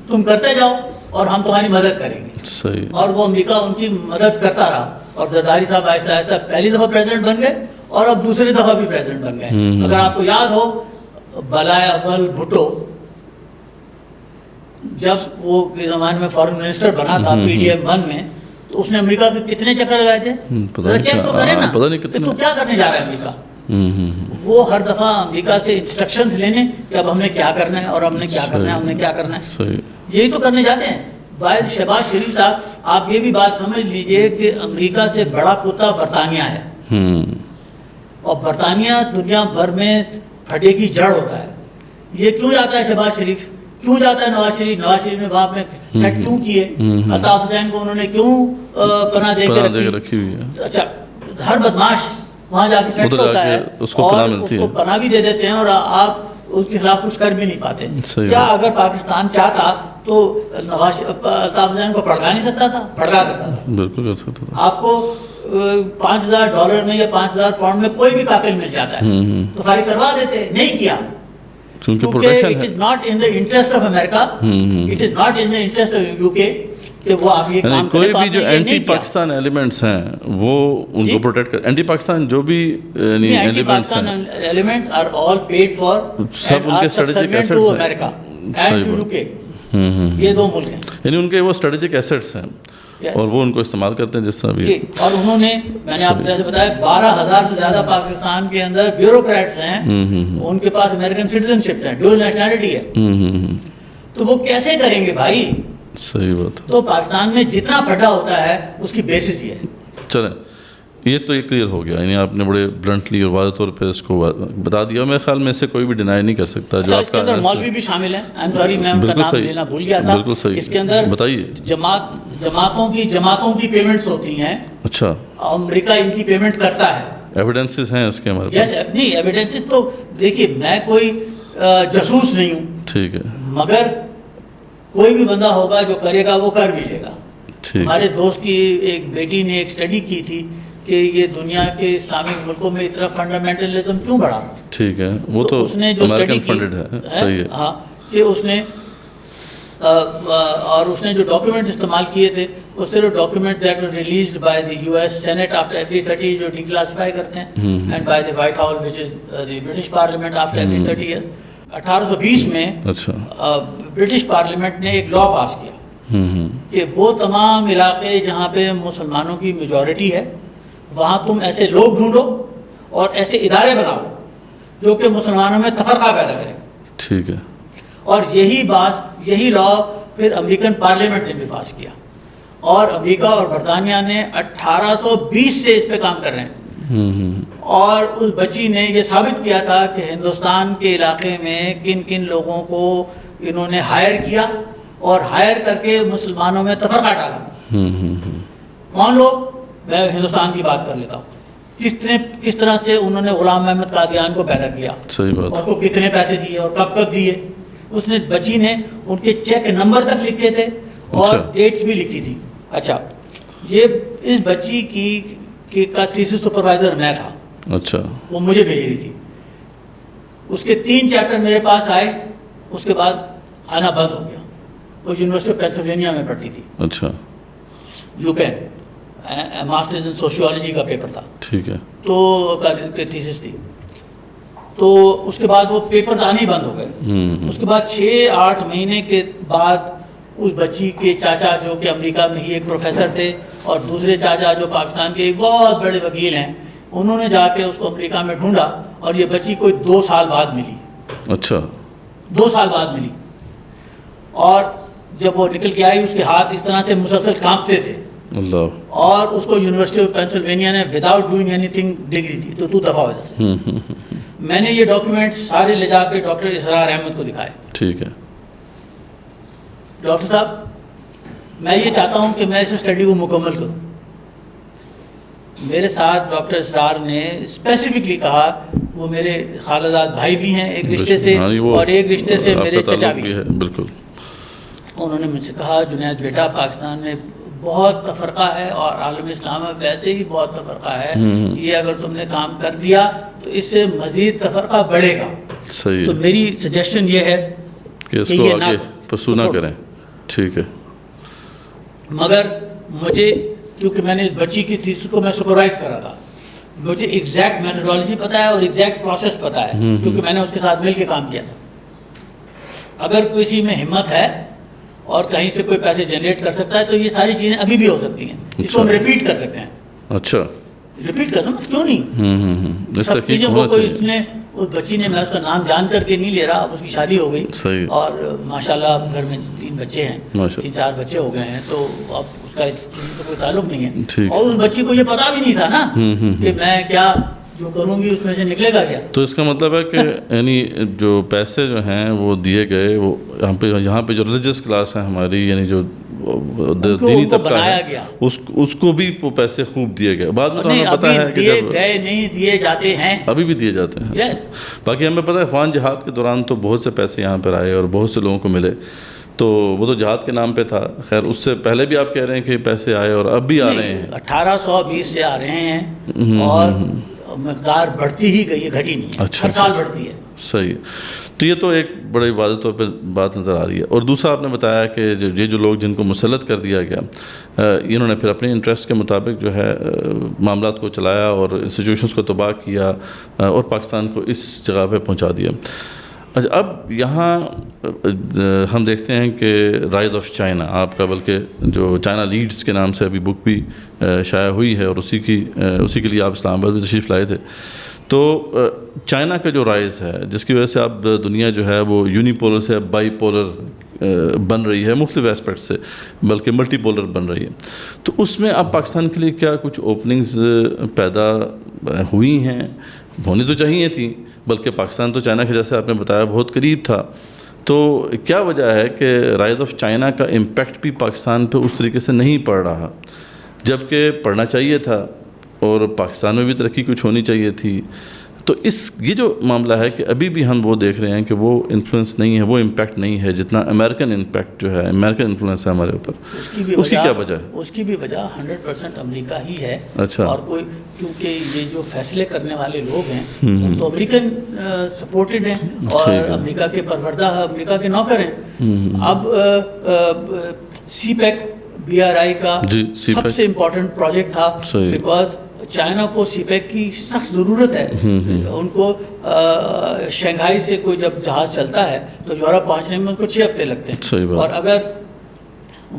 تم کرتے جاؤ اور ہم تمہاری مدد کریں گے.
صحیح.
اور وہ امریکہ ان کی مدد کرتا رہا اور زرداری صاحب آہستہ آہستہ پہلی دفعہ پریزیڈنٹ بن گئے اور اب دوسری دفعہ بھی پریزیڈنٹ بن گئے. اگر آپ کو یاد ہو بلائے اول بھٹو جب وہ کے زمانے میں فارن منسٹر بنا تھا PDM-1 میں، تو اس نے امریکہ کے کتنے چکر لگائے تھے؟ ذرا چیک تو کریں نا کہ تو کیا کرنے جا رہا ہے امریکہ. وہ ہر دفعہ امریکہ سے انسٹرکشنز لینے کہ اب ہم نے کیا کرنا ہے اور ہم نے کیا کرنا ہے، ہم نے کیا کرنا ہے، یہی تو کرنے جاتے ہیں. باہر شہباز شریف صاحب، آپ یہ بھی بات سمجھ لیجئے کہ امریکہ سے بڑا کتا برطانیہ ہے اور برطانیہ دنیا بھر میں پھٹے کی جڑ ہوتا ہے. یہ کیوں جاتا ہے شہباز شریف، کیوں جاتا ہے نواز شریف نے وہاں پہ سیٹ کیوں کیے، الطاف حسین کو انہوں نے کیوں پناہ دے کے رکھی ہوئی ہے. اچھا، ہر بدماش وہاں جا کے سیٹ ہوتا ہے اور اس کو پناہ بھی دے دیتے ہیں اور آپ اس کے خلاف کچھ کر بھی نہیں پاتے. کیا اگر پاکستان چاہتا تو نواز الطاف حسین کو پڑھا نہیں سکتا تھا؟ پڑھا سکتا تھا، بالکل کر سکتا تھا. آپ کو $5,000 میں یا £5,000 میں کوئی بھی قاتل مل جاتا ہے تو فائرنگ کروا دیتے، نہیں کیا کیونکہ it is not in the interest of America, it is not in the interest of UK کہ وہ آپ یہ کام کریں.
کوئی بھی جو اینٹی پاکستان ایلیمنٹس ہیں وہ ان کو پروٹیکٹ کر، اینٹی پاکستان جو بھی elements
are all paid for
سب ان کے اسٹریٹجک ایسٹس ہیں.
America and UK. یہ دو ملک ہیں،
یعنی ان کے وہ اسٹریٹجک ایسٹس ہیں اور وہ ان کو استعمال کرتے ہیں جس طرح بھی.
اور انہوں نے، میں نے آپ کو بتایا 12,000 سے زیادہ پاکستان کے اندر بیوروکریٹس ہیں، ان کے پاس امریکن سٹیزنشپ ہے، ڈوئل نیشنلٹی ہے. تو وہ کیسے کریں گے بھائی؟
صحیح بات.
تو پاکستان میں جتنا پھٹا ہوتا ہے اس کی بیسس یہ ہے.
چلیں یہ تو یہ کلیئر ہو گیا، یعنی آپ نے بڑے بلنٹلی اور واضح طور پہ اس کو بتا دیا. میرے خیال میں اسے کوئی بھی ڈینائی نہیں کر سکتا. جو آپ کا
مولوی بھی شامل ہیں، آئی ایم سوری میں ان کا نام لینا بھول گیا تھا.
بالکل صحیح.
اس کے اندر
بتائیے.
جماعتوں کی پیمنٹس ہوتی ہیں.
اچھا.
امریکہ ان کی پیمنٹ کرتا ہے.
ایویڈنسز ہیں اس کے ہمارے پاس؟
نہیں ایویڈنسز تو دیکھیے، میں کوئی جاسوس نہیں ہوں، ٹھیک ہے، مگر کوئی بھی بندہ ہوگا جو کرے گا وہ کر بھی لے گا. ہمارے دوست کی ایک بیٹی نے ایک اسٹڈی کی تھی کہ یہ دنیا کے اسلامی ملکوں میں اتنا فنڈامنٹلزم کیوں بڑھا. ٹھیک ہے، وہ تو اس نے جو اسٹڈی فنڈڈ ہے. صحیح ہے. ہاں، کہ اس نے اور اس نے جو ڈاکیومنٹ استعمال کیے تھے وہ صرف document that were released by the US senate after every 30 جو ڈی کلاسیفائی کرتے ہیں، and by the White House which is the British parliament after every 30 years. 1820 میں برٹش پارلیمنٹ نے ایک لا پاس کیا کہ وہ تمام علاقے جہاں پہ مسلمانوں کی میجورٹی ہے وہاں تم ایسے لوگ ڈھونڈو اور ایسے ادارے بناؤ جو کہ مسلمانوں میں تفرقہ پیدا کریں. ٹھیک ہے. اور یہی لا پھر امریکن پارلیمنٹ نے بھی پاس کیا اور امریکہ اور برطانیہ نے 1820 سے اس پہ کام کر رہے ہیں. اور اس بچی نے یہ ثابت کیا تھا کہ ہندوستان کے علاقے میں کن کن لوگوں کو انہوں نے ہائر کیا اور ہائر کر کے مسلمانوں میں تفرقہ ڈالا. کون لوگ؟ میں ہندوستان کی بات کر لیتا ہوں. کس طرح سے انہوں نے غلام محمد قادیان کو پیدا کیا، اور کو کتنے پیسے دیے اور کب کب دیے. اس نے بچی نے ان کے چیک نمبر تک لکھے تھے اور ڈیٹس بھی لکھی تھی. اچھا، یہ اس بچی کی کا تھیسس سپروائزر میں تھا. اچھا. وہ مجھے بھیج رہی تھی. اس کے 3 چیپٹر میرے پاس آئے، اس کے بعد آنا بند ہو گیا. وہ یونیورسٹی آف پینسلوینیا میں پڑھتی تھی. اچھا. U Penn, masters in sociology کا پیپر تھا. ٹھیک ہے. تو تھیسس تھی. تو اس کے بعد وہ پیپر آنے ہی بند ہو گئے. اس کے بعد 6-8 مہینے کے بعد اس بچی کے چاچا جو کہ امریکہ میں ہی ایک پروفیسر تھے اور دوسرے چاچا جو پاکستان کے ایک بہت بڑے وکیل ہیں، انہوں نے جا کے اس کو امریکہ میں ڈھونڈا اور یہ بچی کوئی 2 سال بعد ملی. اچھا. 2 سال بعد ملی. اور جب وہ نکل کے آئی اس کے ہاتھ اس طرح سے مسلسل کانپتے تھے. اللہ. اور اس کو یونیورسٹی آف پینسلوینیا نے without doing anything degree دی. تو دفعہ ہو جاتا. میں نے یہ ڈاکیومنٹس سارے لے جا کے ڈاکٹر اسرار احمد کو دکھائے. ٹھیک ہے. ڈاکٹر صاحب میں یہ چاہتا ہوں کہ میں اس اسٹڈی کو مکمل کروں. میرے ساتھ ڈاکٹر اسرار نے اسپیسیفکلی کہا, وہ میرے خالہ بھائی بھی ہیں ایک رشتے سے اور ایک رشتے سے میرے چچا بھی ہیں.
بالکل.
انہوں نے مجھ سے کہا جنید بیٹا پاکستان میں بہت تفرقہ ہے اور عالم اسلام میں ویسے ہی بہت تفرقہ ہے, یہ اگر تم نے کام کر دیا تو اس سے مزید تفرقہ بڑھے گا.
صحیح.
تو میری سجیشن یہ ہے
کہ اس کو آگے پرسو نہ کریں. ٹھیک ہے.
مگر مجھے کیونکہ میں نے اس بچی کی تھیسس کو میں سپروائز کرا تھا, مجھے ایگزیکٹ میتھڈالوجی پتہ ہے اور ایگزیکٹ پروسیس پتہ ہے کیونکہ میں نے اس کے ساتھ مل کے کام کیا تھا. اگر کسی میں ہمت ہے اور کہیں سے کوئی پیسے جنریٹ کر سکتا ہے تو یہ ساری چیزیں ابھی بھی ہو سکتی ہیں. اس کو ہم ریپیٹ کر سکتے ہیں.
اچھا,
ریپیٹ کرنا کیوں نہیں.
اس
سب چیزوں کو کوئی اس نے اس بچی نے, میں اس کا نام جان کر کے نہیں لے رہا, اب اس کی شادی ہو گئی اور ماشاءاللہ گھر میں 3 بچے ہیں, 3-4 بچے ہو گئے ہیں, تو اب اس کا اس چیز سے کوئی تعلق نہیں ہے. اور اس بچی کو یہ پتا بھی نہیں تھا نا کہ میں کیا جو کروں گی اس میں سے نکلے گا کیا.
تو اس کا مطلب ہے کہ یعنی جو پیسے جو ہیں وہ دیے گئے, وہ یہاں پہ جو ریلیجس کلاس ہے ہماری, یعنی جو دینی طبقہ ہے, اس کو بھی وہ پیسے خوب دیے گئے. بعد میں تو ہمیں پتہ ہے کہ
دیے گئے نہیں, دیے جاتے ہیں,
ابھی بھی دیے جاتے ہیں. باقی ہمیں پتہ ہے افغان جہاد کے دوران تو بہت سے پیسے یہاں پر آئے اور بہت سے لوگوں کو ملے, تو وہ تو جہاد کے نام پہ تھا. خیر اس سے پہلے بھی آپ کہہ رہے ہیں کہ پیسے آئے اور اب بھی آ رہے ہیں.
1820 سے آ رہے ہیں اور مقدار بڑھتی ہی گئی ہے, گھٹی نہیں ہے. ہر سال بڑھتی ہے.
صحیح. تو یہ تو ایک بڑی واضح طور پہ بات نظر آ رہی ہے. اور دوسرا آپ نے بتایا کہ یہ جو لوگ جن کو مسلط کر دیا گیا, انہوں نے پھر اپنے انٹرسٹ کے مطابق جو ہے معاملات کو چلایا اور انسٹیٹیوشنس کو تباہ کیا اور پاکستان کو اس جگہ پہ پہنچا دیا. اچھا, اب یہاں ہم دیکھتے ہیں کہ رائز آف چائنا, آپ کا بلکہ جو چائنا لیڈس کے نام سے ابھی بک بھی شائع ہوئی ہے اور اسی کے لیے آپ اسلام آباد میں تشریف لائے تھے. تو چائنا کا جو رائز ہے, جس کی وجہ سے اب دنیا جو ہے وہ یونی پولر سے بائی پولر بن رہی ہے, مختلف ایسپیکٹ سے بلکہ ملٹی پولر بن رہی ہے, تو اس میں اب پاکستان کے لیے کیا کچھ اوپننگز پیدا ہوئی ہیں؟ ہونی تو چاہیے تھیں, بلکہ پاکستان تو چائنا کے جیسے آپ نے بتایا بہت قریب تھا. تو کیا وجہ ہے کہ رائز آف چائنا کا امپیکٹ بھی پاکستان پہ اس طریقے سے نہیں پڑ رہا, جبکہ پڑھنا چاہیے تھا اور پاکستان میں بھی ترقی کچھ ہونی چاہیے تھی؟ تو یہ جو معاملہ ہے کہ ابھی بھی ہم وہ دیکھ رہے ہیں کہ وہ انفلوئنس نہیں ہے, وہ امپیکٹ نہیں ہے جتنا امریکن امپیکٹ جو ہے, امریکن انفلوئنس ہے ہمارے اوپر. اس کی کیا وجہ ہے؟
اس کی بھی وجہ 100% امریکہ ہی ہے.
اچھا.
اور کوئی, کیونکہ یہ جو فیصلے کرنے والے لوگ ہیں تو امریکن سپورٹڈ ہیں اور امریکہ کے پروردہ امریکہ کے نوکر ہیں. اب سی پیک BRI کا سب سے امپورٹنٹ پروجیکٹ تھا, بیکاز چائنا کو سی پیک کی سخت ضرورت ہے. ان کو شنگھائی سے کوئی جب جہاز چلتا ہے تو یورپ پہنچنے میں ان کو 6 ہفتے لگتے ہیں, اور اگر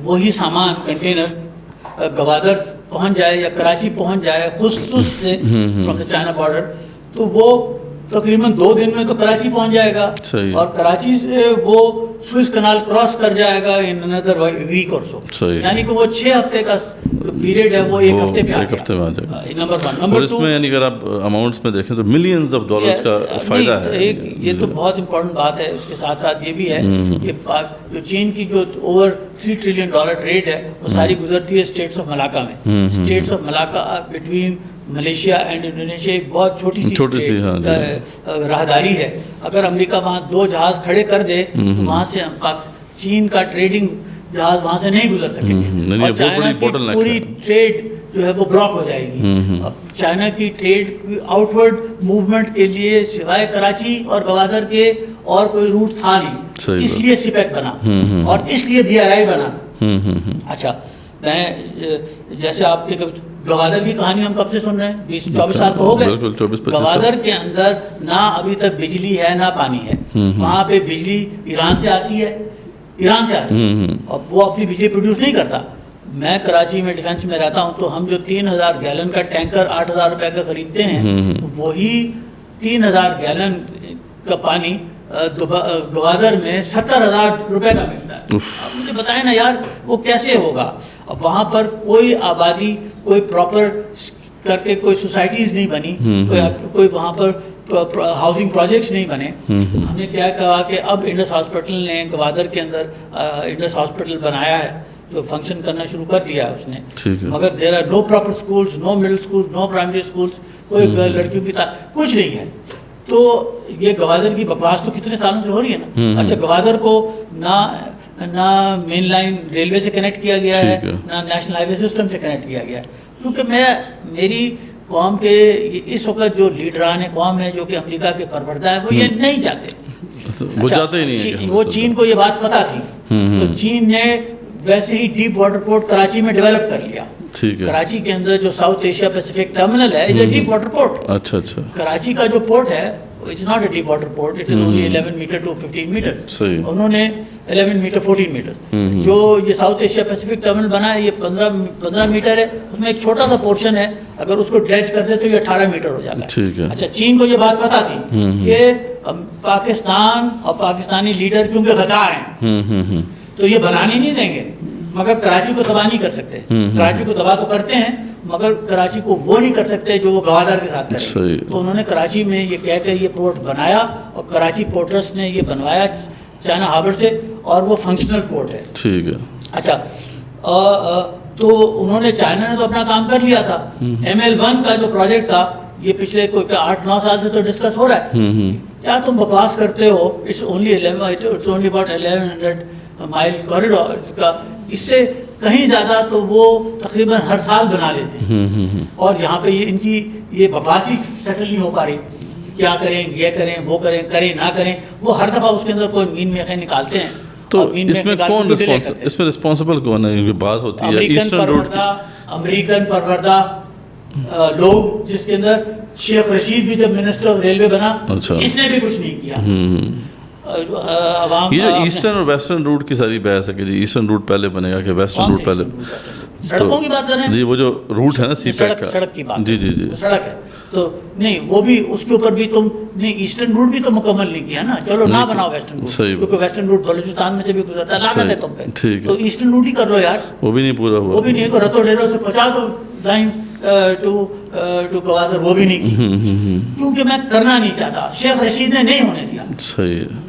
وہی سامان کنٹینر گوادر پہنچ جائے یا کراچی پہنچ جائے خصوص سے فرام دا چائنا بارڈر, تو وہ تقریباً 2 دن میں تو کراچی پہنچ جائے گا, اور کراچی سے وہ سوئس کنال کراس کر جائے گا ان انادر ویک اور سو. یعنی کہ وہ 6 ہفتے کا پیریڈ ہے, وہ 1 ہفتے میں آ گیا. نمبر 1. نمبر 2,
اس میں یعنی اگر آپ اماؤنٹس میں دیکھیں تو ملینز آف ڈالرز کا فائدہ ہے.
یہ تو بہت امپورٹنٹ بات ہے. اس کے ساتھ ساتھ یہ بھی ہے کہ جو چین کی جو اوور $3 ٹریلین ٹریڈ ہے وہ ساری گزرتی ہے اسٹیٹس آف ملاکا میں. Straits of Malacca between Malaysia and Indonesia ایک بہت چھوٹی سی راہداری ہے. اگر امریکہ وہاں 2 جہاز کھڑے کر دے تو وہاں سے چین کا ٹریڈنگ جہاز وہاں سے نہیں گزر سکیں گے, اور چائنا کی پوری ٹریڈ جو ہے وہ بلاک ہو جائے گی. اب چائنا کی ٹریڈ آؤٹ ورڈ موومنٹ کے لیے سوائے کراچی اور گوادر کے اور کوئی روٹ تھا نہیں, اس لیے سی پیک بنا اور اس لیے BRI بنا. اچھا, میں جیسے آپ کے گوادر کی کہانی ہم کب سے سن رہے ہیں, 20-24 سال ہو گئے. گوادر کے اندر نہ ابھی تک بجلی ہے نہ پانی ہے. وہاں پہ بجلی ایران سے آتی ہے, اور وہ اپنی بجلی پروڈیوس نہیں کرتا. میں کراچی میں ڈیفینس میں رہتا ہوں, تو ہم جو 3000 گیلن کا ٹینکر 8000 روپے کا خریدتے ہیں, وہی 3000 گیلن کا پانی گوادر میں 70,000 روپے کا ملتا ہے. اب مجھے بتائیں نا یار وہ کیسے ہوگا. اب وہاں پر کوئی آبادی, کوئی پراپر کر کے کوئی سوسائٹیز نہیں بنی, کوئی وہاں پر ہاؤسنگ پروجیکٹس نہیں بنے. ہم نے کیا کہا کہ اب انڈس ہاسپٹل نے گوادر کے اندر انڈس ہاسپٹل بنایا ہے جو فنکشن کرنا شروع کر دیا ہے اس نے, مگر there are no proper schools, no middle schools, no primary schools, کوئی لڑکیوں کی کچھ نہیں ہے. تو یہ گوادر کی بکواس تو کتنے سالوں سے ہو رہی ہے نا. اچھا, گوادر کو نہ مین لائن ریلوے سے کنیکٹ کیا گیا ہے, نہ نیشنل ہائی وے سسٹم سے کنیکٹ کیا گیا ہے, کیونکہ میری قوم کے اس وقت جو لیڈران قوم ہے جو کہ امریکہ کے پروردہ ہے وہ یہ نہیں چاہتے,
وہ چاہتے ہی نہیں.
وہ چین کو یہ بات پتہ تھی, تو چین نے ویسے ہی ڈیپ واٹر پورٹ کراچی میں ڈیولپ کر لیا. کراچی کے اندر جو ساؤتھ ایشیا پیسیفک ٹرمینل ہے is a deep water port.
اچھا اچھا.
کراچی کا جو پورٹ ہے it's not a deep water port, it is only 11 meter to 15 meter. انہوں نے 11 میٹر 14 میٹر جو یہ ساؤتھ ایشیا پیسیفک ٹرمینل بنا ہے یہ 15 میٹر ہے, اس میں ایک چھوٹا سا پورشن ہے, اگر اس کو ڈریج کر دے تو یہ 18 میٹر ہو جاتا ہے. اچھا, چین کو یہ بات پتہ تھی کہ پاکستان اور پاکستانی لیڈر کیونکہ غدار ہیں تو یہ بنانے نہیں دیں گے, مگر کراچی کو تباہ نہیں کر سکتے. کراچی کو تباہ تو کرتے ہیں مگر کراچی کو وہ نہیں کر سکتے جو وہ گوادر کے ساتھ کریں. تو انہوں نے کراچی میں یہ کہہ کے یہ پورٹ بنایا, اور کراچی پورٹ ٹرسٹ نے یہ بنوایا چائنا ہاربر سے, اور وہ فنکشنل پورٹ ہے. ٹھیک ہے. اچھا, تو انہوں نے چائنا نے تو اپنا کام کر لیا تھا. ML1 کا جو پروجیکٹ تھا یہ پچھلے کوئی 8-9 سال سے تو ڈسکس ہو رہا ہے. کیا تم بکواس کرتے ہو, اٹس اونلی اباؤٹ 1100 مائل کوریڈور کا, اس سے کہیں زیادہ تو وہ تقریباً ہر سال بنا لیتے ہیں. اور یہاں پہ ان کی یہ بکواسی سیٹل نہیں ہو پا رہی, کیا کریں, یہ کریں, وہ کریں, کریں نہ کریں, وہ ہر دفعہ اس کے اندر کوئی مین میخیں نکالتے ہیں.
تو اس میں کون اس میں رسپانسبل کون ہے, کیونکہ بات ہوتی ہے ایسٹرن روٹ,
امریکن پروردہ لوگ, جس کے اندر شیخ رشید بھی جب منسٹر آف ریلوے بنا اس نے بھی کچھ نہیں کیا.
یہ جو ایسٹرن اور ویسٹرن روٹ کی ساری بحث ہے کہ جی ایسٹرن روٹ پہلے بنے گا کہ ویسٹرن روٹ پہلے,
سڑکوں کی بات کر رہے ہیں
جی, وہ جو روٹ ہے نا سی پیک کا,
سڑک کی بات,
جی جی جی
سڑک ہے تو نہیں, وہ بھی اس کے اوپر بھی تم نے ایسٹرن روٹ بھی تو مکمل نہیں کیا نا. چلو نہ بناؤ ویسٹرن روٹ, کیونکہ ویسٹرن روٹ بلوچستان میں سے بھی گزرتا ہے, لعنت ہے تم پہ, تو ایسٹرن روٹ ہی کر لو یار.
وہ بھی نہیں پورا ہوا,
وہ بھی نہیں, کو رتو ڈیرو سے پہنچا دو لائن ٹو گوادر, وہ بھی نہیں کی, کیونکہ میں کرنا نہیں چاہتا. شیخ رشید نے نہیں ہونے دیا. صحیح ہے,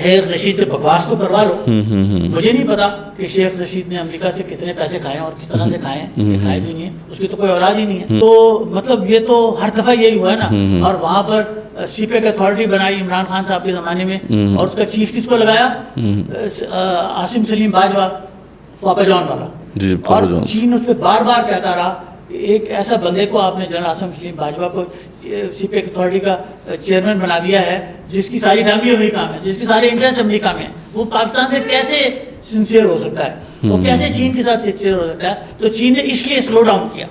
شیخ رشید سے بکواس کو کروا لو. مجھے نہیں پتا کہ شیخ رشید نے امریکہ سے کتنے پیسے کھائے ہیں اور کس طرح سے کھائے ہیں, کھائے بھی نہیں ہیں, اس کی تو کوئی اولاد ہی نہیں ہے. تو مطلب یہ تو ہر دفعہ یہی ہوا ہے نا. اور وہاں پر سی پیک اتھارٹی بنائی عمران خان صاحب کے زمانے میں, اور اس کا چیف کس کو لگایا, عاصم سلیم باجوہ, پاپا جان والا. اور چین اس پہ بار بار کہتا رہا کہ ایک ایسا بندے کو آپ نے جنرل عاصم سلیم باجوہ کو سی پیک اتھارٹی کا چیئرمین بنا دیا ہے جس کی ساری فیملی امریکہ میں, جس کے سارے انٹرسٹ امریکہ میں, وہ پاکستان سے کیسے سنسیئر ہو سکتا ہے, وہ کیسے چین کے ساتھ سنسیئر ہو سکتا ہے. تو چین نے اس لیے سلو ڈاؤن کیا.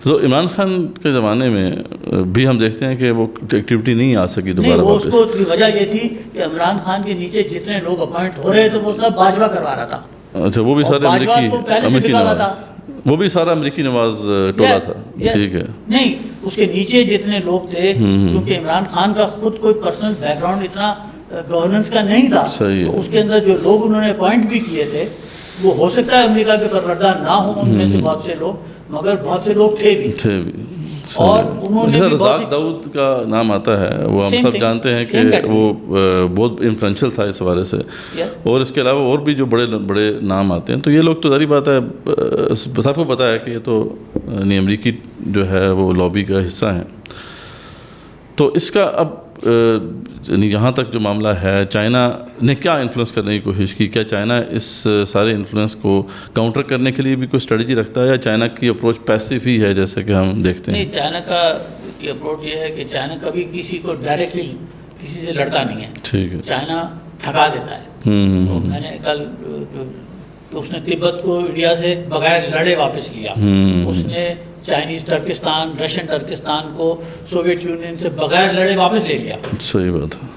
تو عمران خان کے زمانے میں بھی ہم دیکھتے ہیں کہ وہ ایکٹیویٹی نہیں آ سکی دوبارہ واپس.
اس کو وجہ یہ تھی کہ عمران خان کے نیچے جتنے لوگ اپوائنٹ ہو رہے تھے وہ سب باجوہ کروا رہا تھا.
اچھا, وہ بھی سارے امریکی نواز, وہ بھی سارا امریکی نواز ٹولا تھا. ٹھیک ہے.
نہیں, اس کے نیچے جتنے لوگ تھے, کیونکہ عمران خان کا خود کوئی پرسنل بیک گراؤنڈ اتنا گورننس کا نہیں تھا, تو اس کے اندر جو لوگ انہوں نے اپوائنٹ بھی کیے تھے وہ ہو سکتا ہے امریکہ کے پروردہ نہ ہوں ان میں سے بہت سے لوگ, مگر بہت سے لوگ تھے بھی. اور انہوں نے
رزاق داؤد کا نام آتا ہے, وہ ہم سب جانتے ہیں کہ وہ بہت انفلوئنشل تھا اس حوالے سے, اور اس کے علاوہ اور بھی جو بڑے بڑے نام آتے ہیں. تو یہ لوگ تو ظاہری بات ہے, سب کو پتہ ہے کہ یہ تو امریکی جو ہے وہ لابی کا حصہ ہیں. تو اس کا اب یہاں تک جو معاملہ ہے, چائنا نے کیا انفلوئنس کرنے کی کوشش کی, کیا چائنا اس سارے انفلوئنس کو کاؤنٹر کرنے کے لیے بھی کوئی اسٹریٹجی رکھتا ہے, یا چائنا کی اپروچ پیسو ہی ہے جیسے کہ ہم دیکھتے ہیں؟
نہیں, چائنا کا اپروچ یہ ہے کہ چائنا کبھی کسی کو ڈائریکٹلی کسی سے لڑتا نہیں ہے. ٹھیک ہے. چائنا تھکا دیتا ہے. میں نے کل اس نے تبت کو انڈیا سے بغیر لڑے واپس لیا. اس نے چائنیز ٹرکستان, رشین ٹرکستان کو سوویت یونین سے بغیر لڑے واپس لے لیا. صحیح بات ہے.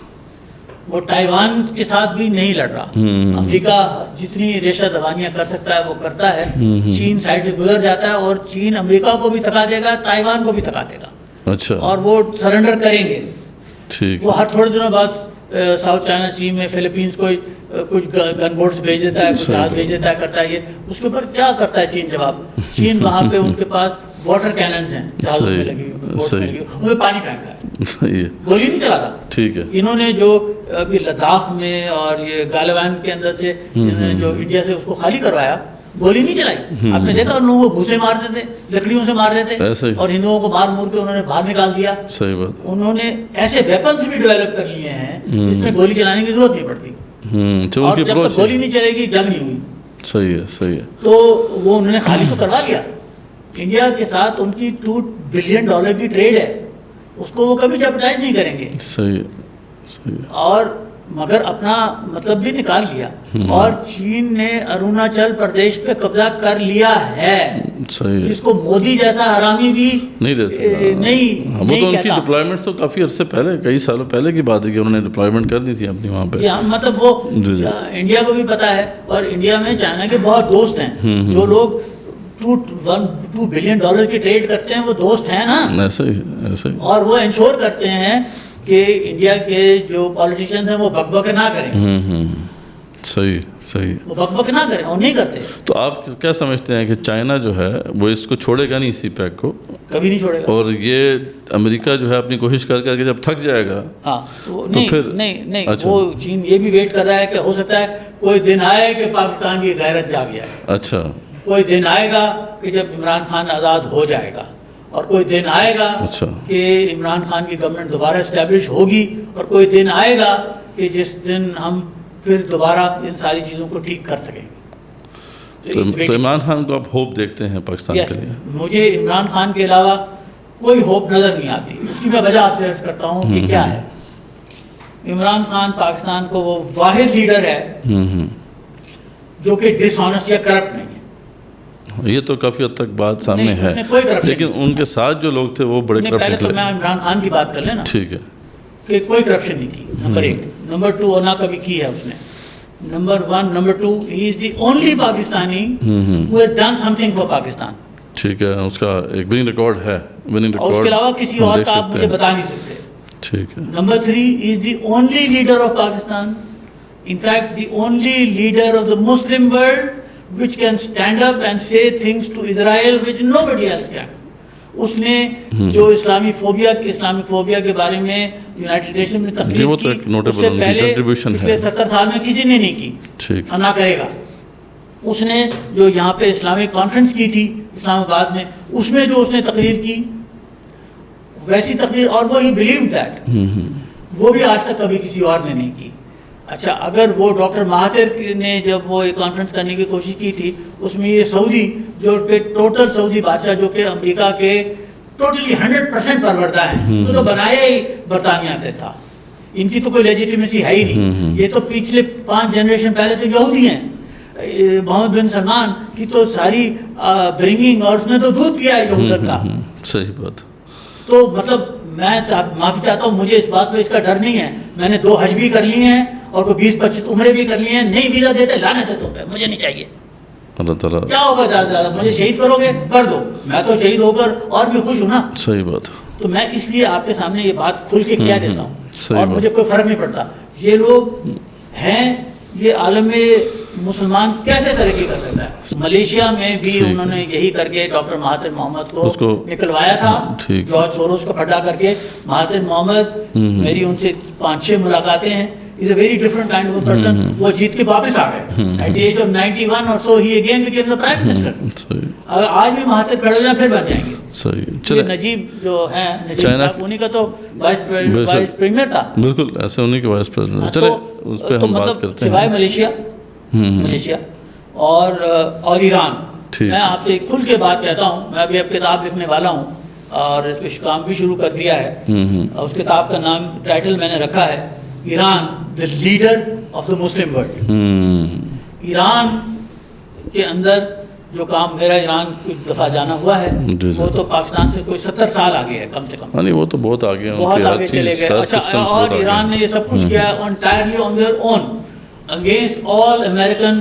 وہ تائیوان کے ساتھ بھی نہیں لڑ رہا. امریکہ جتنی ریشہ دوانیاں کر سکتا ہے وہ کرتا ہے. چین سائڈ سے گزر جاتا ہے, اور چین امریکہ کو بھی تھکا دے گا, تائیوان کو بھی تھکا دے گا. اچھا. اور وہ سرنڈر کریں گے. ٹھیک. وہ ہر تھوڑے دنوں بعد ساؤتھ چائنا سی میں فلپینس کو کچھ گن بورڈز بھیج دیتا ہے, کچھ جہاز بھیج دیتا ہے, کرتا ہے. یہ اس کے اوپر کیا کرتا ہے چین جواب؟ چین وہاں پہ ان کے پاس واٹر کیننز ہیں جہازوں میں لگی ہوئی، ان میں پانی پھینکا ہے،
صحیح ہے،
گولی نہیں چلا تھا.
ٹھیک ہے.
انہوں نے جو ابھی لداخ میں اور یہ گالوان کے اندر سے انہوں نے جو انڈیا سے اس کو خالی کروایا، گولی نہیں چلائی. آپ نے دیکھا ان لوگوں کو گھوسے مارتے تھے، لکڑیوں سے مار رہے تھے، اور ہندوؤں کو مار مور کے انہوں نے باہر نکال دیا.
صحیح بات.
انہوں نے ایسے ویپنز بھی ڈیولپ کر لیے ہیں جس میں گولی چلانے کی ضرورت نہیں پڑتی، اور جب تک گولی نہیں چلے گی جنگ نہیں ہوئی.
صحیح ہے، صحیح ہے.
تو وہ انہوں نے خالی تو کروا لیا. انڈیا کے ساتھ ان کی $2 بلین کی ٹریڈ ہے، اس کو وہ کبھی جیپٹائز نہیں کریں گے.
صحیح ہے، صحیح ہے.
اور مگر اپنا مطلب بھی نکال لیا. اور چین نے اروناچل پردیش پہ قبضہ کر لیا ہے.
صحیح ہے.
جس کو مودی جیسا حرامی بھی
نہیں رہ سکتا.
نہیں
وہ تو ان کی
کہتا.
ڈپلائمنٹ تو کافی عرصے پہلے، کئی سالوں پہلے کی بات ہے کہ انہوں نے ڈپلائمنٹ کر دی تھی اپنی وہاں پہ.
مطلب وہ انڈیا کو بھی پتا ہے، اور انڈیا میں چائنا کے بہت دوست ہیں. جو لوگ $2 بلین کی ٹریڈ کرتے ہیں وہ دوست ہیں نا.
ایسے ہی ایسے ہی.
اور وہ انشور کرتے ہیں کہ انڈیا کے جو پالیٹیشین ہیں وہ بک بک نہ کریں.
صحیح صحیح.
وہ بک بک نہ کریں، اور نہیں کرتے.
تو آپ کیا سمجھتے ہیں کہ چائنا جو ہے وہ اس کو چھوڑے گا نہیں، اسی پیک کو
کبھی نہیں چھوڑے گا.
اور یہ امریکہ جو ہے اپنی کوشش کر کر کے جب تھک جائے گا
ہاں
تو
پھر نہیں وہ چین یہ بھی ویٹ کر رہا ہے کہ ہو سکتا ہے کوئی دن آئے کہ پاکستان کی غیرت جاگ جائے.
اچھا.
کوئی دن آئے گا کہ جب عمران خان آزاد ہو جائے گا، اور کوئی دن آئے گا کہ عمران خان کی گورنمنٹ دوبارہ اسٹیبلش ہوگی، اور کوئی دن آئے گا کہ جس دن ہم پھر دوبارہ ان ساری چیزوں کو ٹھیک کر سکیں گے.
تو عمران خان کو آپ ہوپ دیکھتے ہیں پاکستان کے لیے؟
مجھے عمران خان کے علاوہ کوئی ہوپ نظر نہیں آتی. اس کی میں وجہ آپ سے عرض کرتا ہوں کہ کیا ہے. عمران خان پاکستان کو وہ واحد لیڈر ہے جو کہ ڈس آنیسٹ یا کرپٹ نہیں ہے.
یہ تو کافی حد تک بات سامنے ہے، لیکن ان کے ساتھ جو لوگ تھے وہ بڑے کرپٹ
پہلے تو میں عمران خان کی بات کر لینا.
ٹھیک ہے.
کہ کوئی کرپشن نہیں کی، نمبر 1. نمبر 2 اور نہ کبھی کی ہے اس نے. Number 1. Number 2 he is the only Pakistani who has done something for Pakistan.
ٹھیک ہے. اس کا ایک وننگ ریکارڈ ہے، وننگ ریکارڈ.
اور اس کے علاوہ کسی اور کا آپ مجھے بتا نہیں سکتے.
ٹھیک ہے.
Number 3 he is the only leader of Pakistan, in fact the only leader of the Muslim world which can stand up and say things to Israel which nobody else can. اس نے جو اسلامک فوبیا کے بارے میں United nation میں تقریر کی، اس سے پہلے پچھلے 70 سال میں کسی نے نہیں کی، نہ کرے گا. اس نے جو یہاں پہ اسلامک کانفرنس کی تھی اسلام آباد میں، اس میں جو اس نے تقریر کی ویسی تقریر، اور وہ ہی بلیوڈ دیٹ، وہ بھی آج تک کبھی کسی اور نے نہیں کی. اچھا، اگر وہ ڈاکٹر مہاتر نے جب وہ ایک کانفرنس کرنے کی کوشش کی تھی، اس میں یہ سعودی جو کہ ٹوٹل سعودی بادشاہ جو کہ امریکہ کے ٹوٹلی 100% پروردہ ہیں، تو بنایا ہی برطانیہ نے تھا، ان کی تو کوئی لیجیٹیمیسی ہے ہی نہیں. یہ تو پچھلے 5 جنریشن پہلے تو یہودی ہیں. محمد بن سلمان کی تو ساری برنگنگ، اور اس نے تو دودھ پیا ہے یہودت کا.
صحیح بات.
تو مطلب میں معافی چاہتا ہوں، مجھے اس بات پہ اس کا ڈر نہیں ہے. میں نے 2 حج بھی کر لیے ہیں اور کوئی 20-25 عمرے بھی کر لیے ہیں. نہیں ویزا دیتے، لعنت ہے تم پہ، مجھے نہیں چاہیے.
اللہ تعالیٰ
کیا ہوگا زیادہ سے زیادہ، مجھے شہید کرو گے کر دو، میں تو شہید ہو کر اور بھی خوش ہوں نا.
صحیح بات.
تو میں اس لیے آپ کے سامنے یہ بات کھل کے کہہ دیتا ہوں، اور مجھے کوئی فرق نہیں پڑتا. یہ لوگ ہیں، یہ عالم مسلمان کیسے ترقی کر سکتا ہے. ملیشیا میں بھی انہوں نے یہی کر کے ڈاکٹر مہاتر محمد کو نکلوایا تھا، جارج سوروس کو پھٹا کر کے. مہاتر محمد، میری ان سے 5-6 ملاقاتیں ہیں. is a very different kind of a person. وہ جیت کے واپس آ گئے at the age of 91 or so. He again became the prime minister. اگر آج بھی مہاتر کھڑے ہو جائیں پھر بن جائیں گے. صحیح. نجیب جو ہے، نجیب انہی کا تو وائس پریمیئر تھا.
بالکل ایسے انہی کے وائس پریزیڈنٹ. چلے اس پہ ہم بات کرتے ہیں.
سوائے ملیشیا اور ایران، میں آپ سے کھل کے بات کہتا ہوں. میں ابھی اب کتاب لکھنے والا ہوں اور اس پہ کام بھی شروع کر دیا ہے. اس کتاب کا نام، ٹائٹل میں نے رکھا ہے Iran the leader of the Muslim world. Iran کے اندر جو کام میرا، ایران کچھ دفعہ جانا ہوا ہے، وہ تو پاکستان سے کوئی 70 سال آگے ہے کم سے کم.
نہیں وہ تو بہت آگے ہیں،
بہت آگے چلے گئے. اچھا، اور ایران نے یہ سب کچھ کیا entirely on their own against all American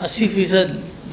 80%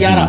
11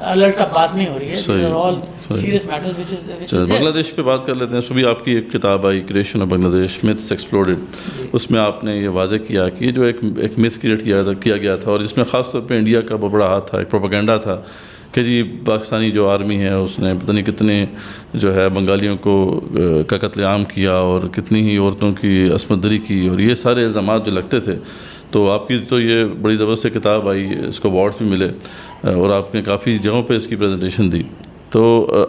alert اپ بات نہیں ہو رہی ہے. آل سیریس میٹرز وچ از.
بنگلہ دیش پہ بات کر لیتے ہیں. اس پہ بھی آپ کی ایک کتاب آئی کریشن آف بنگلہ دیش میتھس ایکسپلوڈڈ. اس میں آپ نے یہ واضح کیا کہ یہ جو ایک میتھ کریٹ کیا گیا تھا اور جس میں خاص طور پہ انڈیا کا بہت بڑا ہاتھ تھا, ایک پروپیگنڈا تھا کہ جی پاکستانی جو آرمی ہے اس نے پتہ نہیں کتنے جو ہے بنگالیوں کا قتل عام کیا اور کتنی ہی عورتوں کی عصمت دری کی, اور یہ سارے الزامات جو لگتے تھے. تو آپ کی تو یہ بڑی زبردست کتاب آئی, اس کو ایوارڈز بھی ملے اور آپ نے کافی جگہوں پہ اس کی پریزنٹیشن دی. تو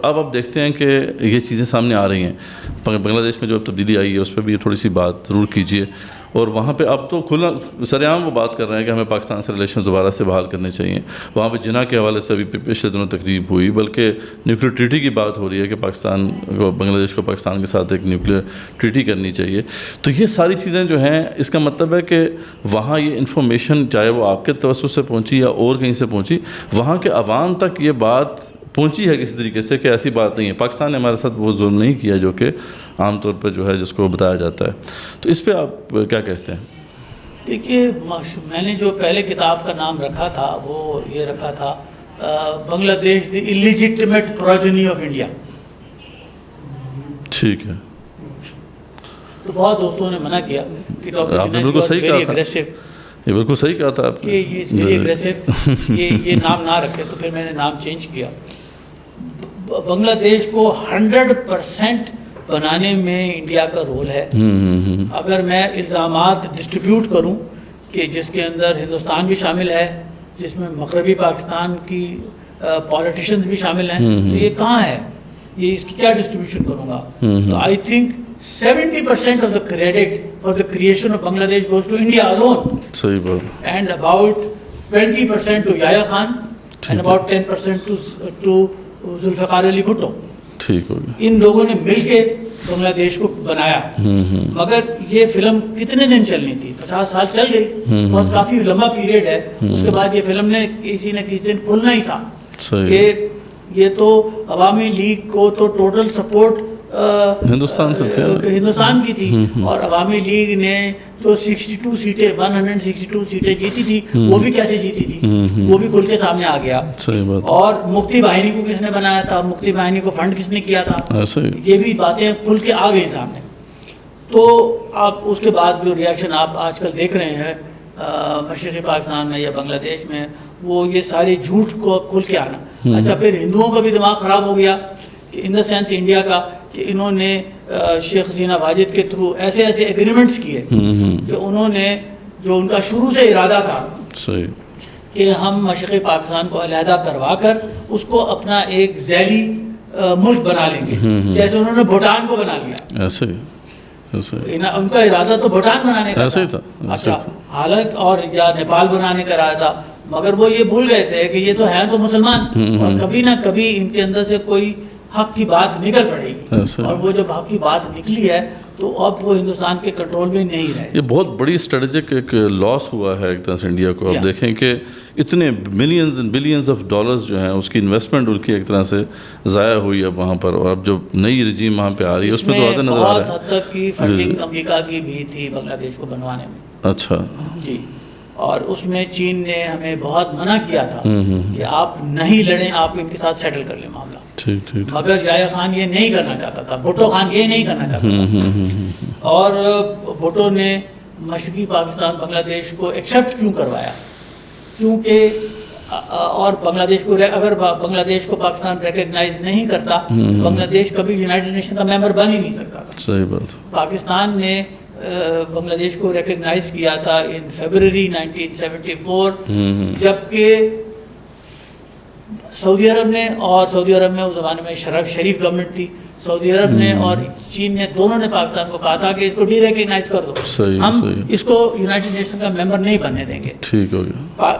اب آپ دیکھتے ہیں کہ یہ چیزیں سامنے آ رہی ہیں. بنگلہ دیش میں جو تبدیلی آئی ہے اس پہ بھی تھوڑی سی بات ضرور کیجیے. اور وہاں پہ اب تو کھلا سر عام وہ بات کر رہے ہیں کہ ہمیں پاکستان سے ریلیشنز دوبارہ سے بحال کرنے چاہیے. وہاں پہ جناح کے حوالے سے ابھی پچھلے دنوں تقریب ہوئی, بلکہ نیوکلیر ٹریٹی کی بات ہو رہی ہے کہ پاکستان کو, بنگلہ دیش کو پاکستان کے ساتھ ایک نیوکلیر ٹریٹی کرنی چاہیے. تو یہ ساری چیزیں جو ہیں, اس کا مطلب ہے کہ وہاں یہ انفارمیشن چاہے وہ آپ کے توسط سے پہنچی یا اور کہیں سے پہنچی, وہاں کے عوام تک یہ بات پہنچی ہے کسی طریقے سے کہ ایسی بات نہیں ہے. پاکستان نے ہمارے ساتھ وہ ظلم نہیں کیا جو کہ عام طور پہ جو ہے جس کو بتایا جاتا ہے. تو اس پہ آپ کیا کہتے ہیں؟
دیکھیے, میں نے جو پہلے کتاب کا نام رکھا تھا وہ یہ رکھا تھا بنگلہ دیش دی ایلیجٹمیٹ پروجنی آف انڈیا.
ٹھیک ہے.
تو بہت دوستوں نے منع کیا کہ
آپ نے بالکل صحیح کہا تھا, یہ بالکل صحیح کہا تھا آپ نے
کہ یہ اگریسو یہ نام نہ رکھے. تو پھر میں نے نام چینج کیا. بنگلہ دیش کو 100% بنانے میں انڈیا کا رول ہے. اگر میں الزامات ڈسٹریبیوٹ کروں کہ جس کے اندر ہندوستان بھی شامل ہے, جس میں مغربی پاکستان کی پولیٹیشنز بھی شامل ہیں, تو یہ کہاں ہے, یہ اس کی کیا ڈسٹریبیوشن کروں گا؟ تو I think 70% of the credit for the creation of Bangladesh goes to India alone.
صحیح بات.
And about 20% to Yahya Khan and about 10% to Zulfiqar Ali Bhutto.
ٹھیک ہو گیا.
ان لوگوں نے مل کے بنگلہ دیش کو بنایا. مگر یہ فلم کتنے دن چلنی تھی؟ 50 سال چل گئی. بہت کافی لمبا پیریڈ ہے. اس کے بعد یہ فلم نے کسی نہ کسی دن کھلنا ہی تھا. کہ یہ تو عوامی لیگ کو تو ٹوٹل سپورٹ
ہندوستان سے تھے,
ہندوستان کی تھی, اور عوامی لیگ نے جو 162 سیٹیں جیتی تھی وہ بھی کیسے جیتی تھی, وہ بھی کھل کے سامنے آ گیا. اور مکتی باہنی کو کس نے بنایا تھا, مکتی باہنی کو فنڈ کس نے کیا تھا, یہ بھی باتیں کھل کے آ گئی سامنے. تو آپ اس کے بعد جو ریاکشن آپ آج کل دیکھ رہے ہیں مشرقی پاکستان میں یا بنگلہ دیش میں, وہ یہ سارے جھوٹ کو کھل کے آنا. اچھا, پھر ہندوؤں کا بھی دماغ خراب ہو گیا کہ ان دا سینس انڈیا کا, کہ انہوں نے شیخ حسینہ واجد کے تھرو ایسے ایگریمنٹس کیے کہ انہوں نے جو ان کا شروع سے ارادہ تھا کہ ہم مشرقی پاکستان کو علیحدہ کروا کر اس کو اپنا ایک ذیلی ملک بنا لیں گے, جیسے انہوں نے بھوٹان کو بنا لیا. ان کا ارادہ تو بھوٹان بنانے کا تھا. اچھا, حالانکہ اور یا نیپال بنانے کا ارادہ تھا, مگر وہ یہ بھول گئے تھے کہ یہ تو ہیں تو مسلمان, اور کبھی نہ کبھی ان کے اندر سے کوئی حق کی بات نکل پڑے گی, اور وہ جب حق کی بات نکلی ہے تو اب وہ ہندوستان کے کنٹرول میں نہیں رہے.
یہ بہت بڑی اسٹریٹجک ایک لاس ہوا ہے ایک طرح سے انڈیا کو. آپ دیکھیں کہ اتنے millions and billions of dollars جو ہیں اس کی انویسٹمنٹ ان کی ایک طرح سے ضائع ہوئی اب وہاں پر, اور اب جو نئی رجیم وہاں پہ آ رہی ہے اس میں تو واضح نظر آ رہا ہے
بہت حد تک کی فنڈنگ امریکہ کی بھی تھی بنگلہ دیش کو بنوانے میں.
اچھا
جی, اور اس میں چین نے ہمیں بہت منع کیا تھا کہ آپ نہیں لڑیں, آپ ان کے ساتھ سیٹل کر لیں معاملہ. مگر یحییٰ خان یہ نہیں کرنا چاہتا تھا, بھٹو خان یہ نہیں کرنا چاہتا تھا. اور بھٹو نے مشرقی پاکستان بنگلہ دیش کو ایکسیپٹ کیوں کروایا, کیونکہ اور بنگلہ دیش کو اگر بنگلہ دیش کو پاکستان ریکگنائز نہیں کرتا, بنگلہ دیش کبھی یونائٹڈ نیشن کا ممبر بن ہی نہیں سکتا.
صحیح بات.
پاکستان نے بنگلہ دیش کو ریکگنائز کیا تھا ان فیبروری 1974, جبکہ سعودی عرب نے, اور سعودی عرب میں اس زمانے میں شریف گورنمنٹ تھی, سعودی عرب نے اور چین نے دونوں نے پاکستان کو کہا تھا کہ اس کو ڈی ریکگنائز کر دو, ہم اس کو یونائٹڈ نیشن کا ممبر نہیں بننے دیں گے.
ٹھیک ہو گیا.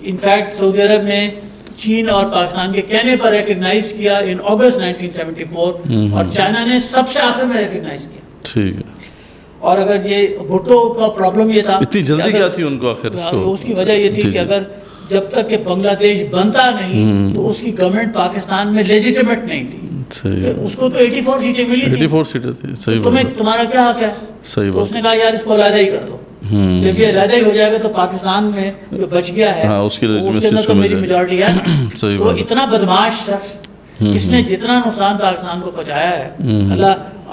انفیکٹ سعودی عرب نے چین اور پاکستان کے کہنے پر ریکگنائز کیا ان اگست 1974, اور چائنا نے سب سے آخر میں ریکگنائز کیا.
ٹھیک ہے.
اور اگر یہ بھٹو کا پرابلم یہ تھا,
اتنی جلدی کیا تھی ان کو آخر,
اس کی وجہ یہ تھی کہ اگر جب تک کہ بنگلہ دیش بنتا نہیں تو اس کی گورنمنٹ پاکستان میں لیجیٹیمیٹ نہیں تھی. اس کو تو 84 سیٹیں ملی تھی.
84 سیٹیں تھی. صحیح بات.
تمہارا کیا حق ہے؟
صحیح بات.
اس نے کہا یار اس کو علیحدہ ہی کر دو. جب یہ علیحدہ ہی ہو جائے گا تو پاکستان میں جو بچ گیا ہے
اس کے
اندر تو میری میجورٹی ہے. تو اتنا بدماش شخص اس نے جتنا نقصان پاکستان کو پہنچایا ہے,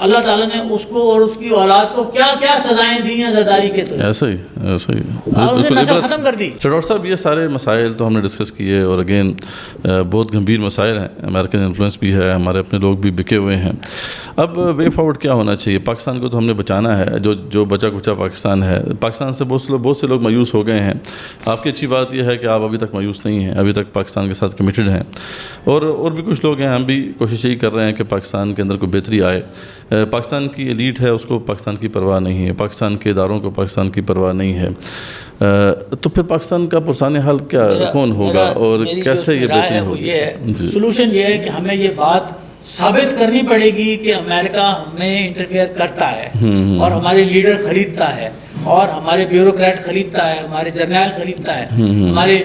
اللہ تعالیٰ نے اس کو اور اس کی اولاد کو کیا کیا سزائیں دی ہیں زرداری کے طور.
ایسا ہی
اور انہیں نسل ختم کر دی.
ڈاکٹر صاحب یہ سارے مسائل تو ہم نے ڈسکس کیے, اور اگین بہت گمبھیر مسائل ہیں, امریکن انفلوئنس بھی ہے, ہمارے اپنے لوگ بھی بکے ہوئے ہیں. اب وے فارورڈ کیا ہونا چاہیے؟ پاکستان کو تو ہم نے بچانا ہے, جو بچا کچا پاکستان ہے. پاکستان سے بہت سے لوگ مایوس ہو گئے ہیں. آپ کی اچھی بات یہ ہے کہ آپ ابھی تک مایوس نہیں ہیں, ابھی تک پاکستان کے ساتھ کمیٹڈ ہیں, اور بھی کچھ لوگ ہیں, ہم بھی کوشش یہی کر رہے ہیں کہ پاکستان کے اندر کوئی بہتری آئے. پاکستان کی ایلیٹ ہے, اس کو پاکستان کی پرواہ نہیں ہے, پاکستان کے اداروں کو پاکستان کی پرواہ نہیں ہے. تو پھر پاکستان کا پرسان حل کیا کون ہوگا اور کیسے یہ بہتری ہوگی؟
سولوشن یہ ہے کہ ہمیں یہ بات ثابت کرنی پڑے گی کہ امریکہ ہمیں انٹرفیئر کرتا ہے, اور ہمارے لیڈر خریدتا ہے, اور ہمارے بیوروکریٹ خریدتا ہے, ہمارے جرنیل خریدتا ہے, ہمارے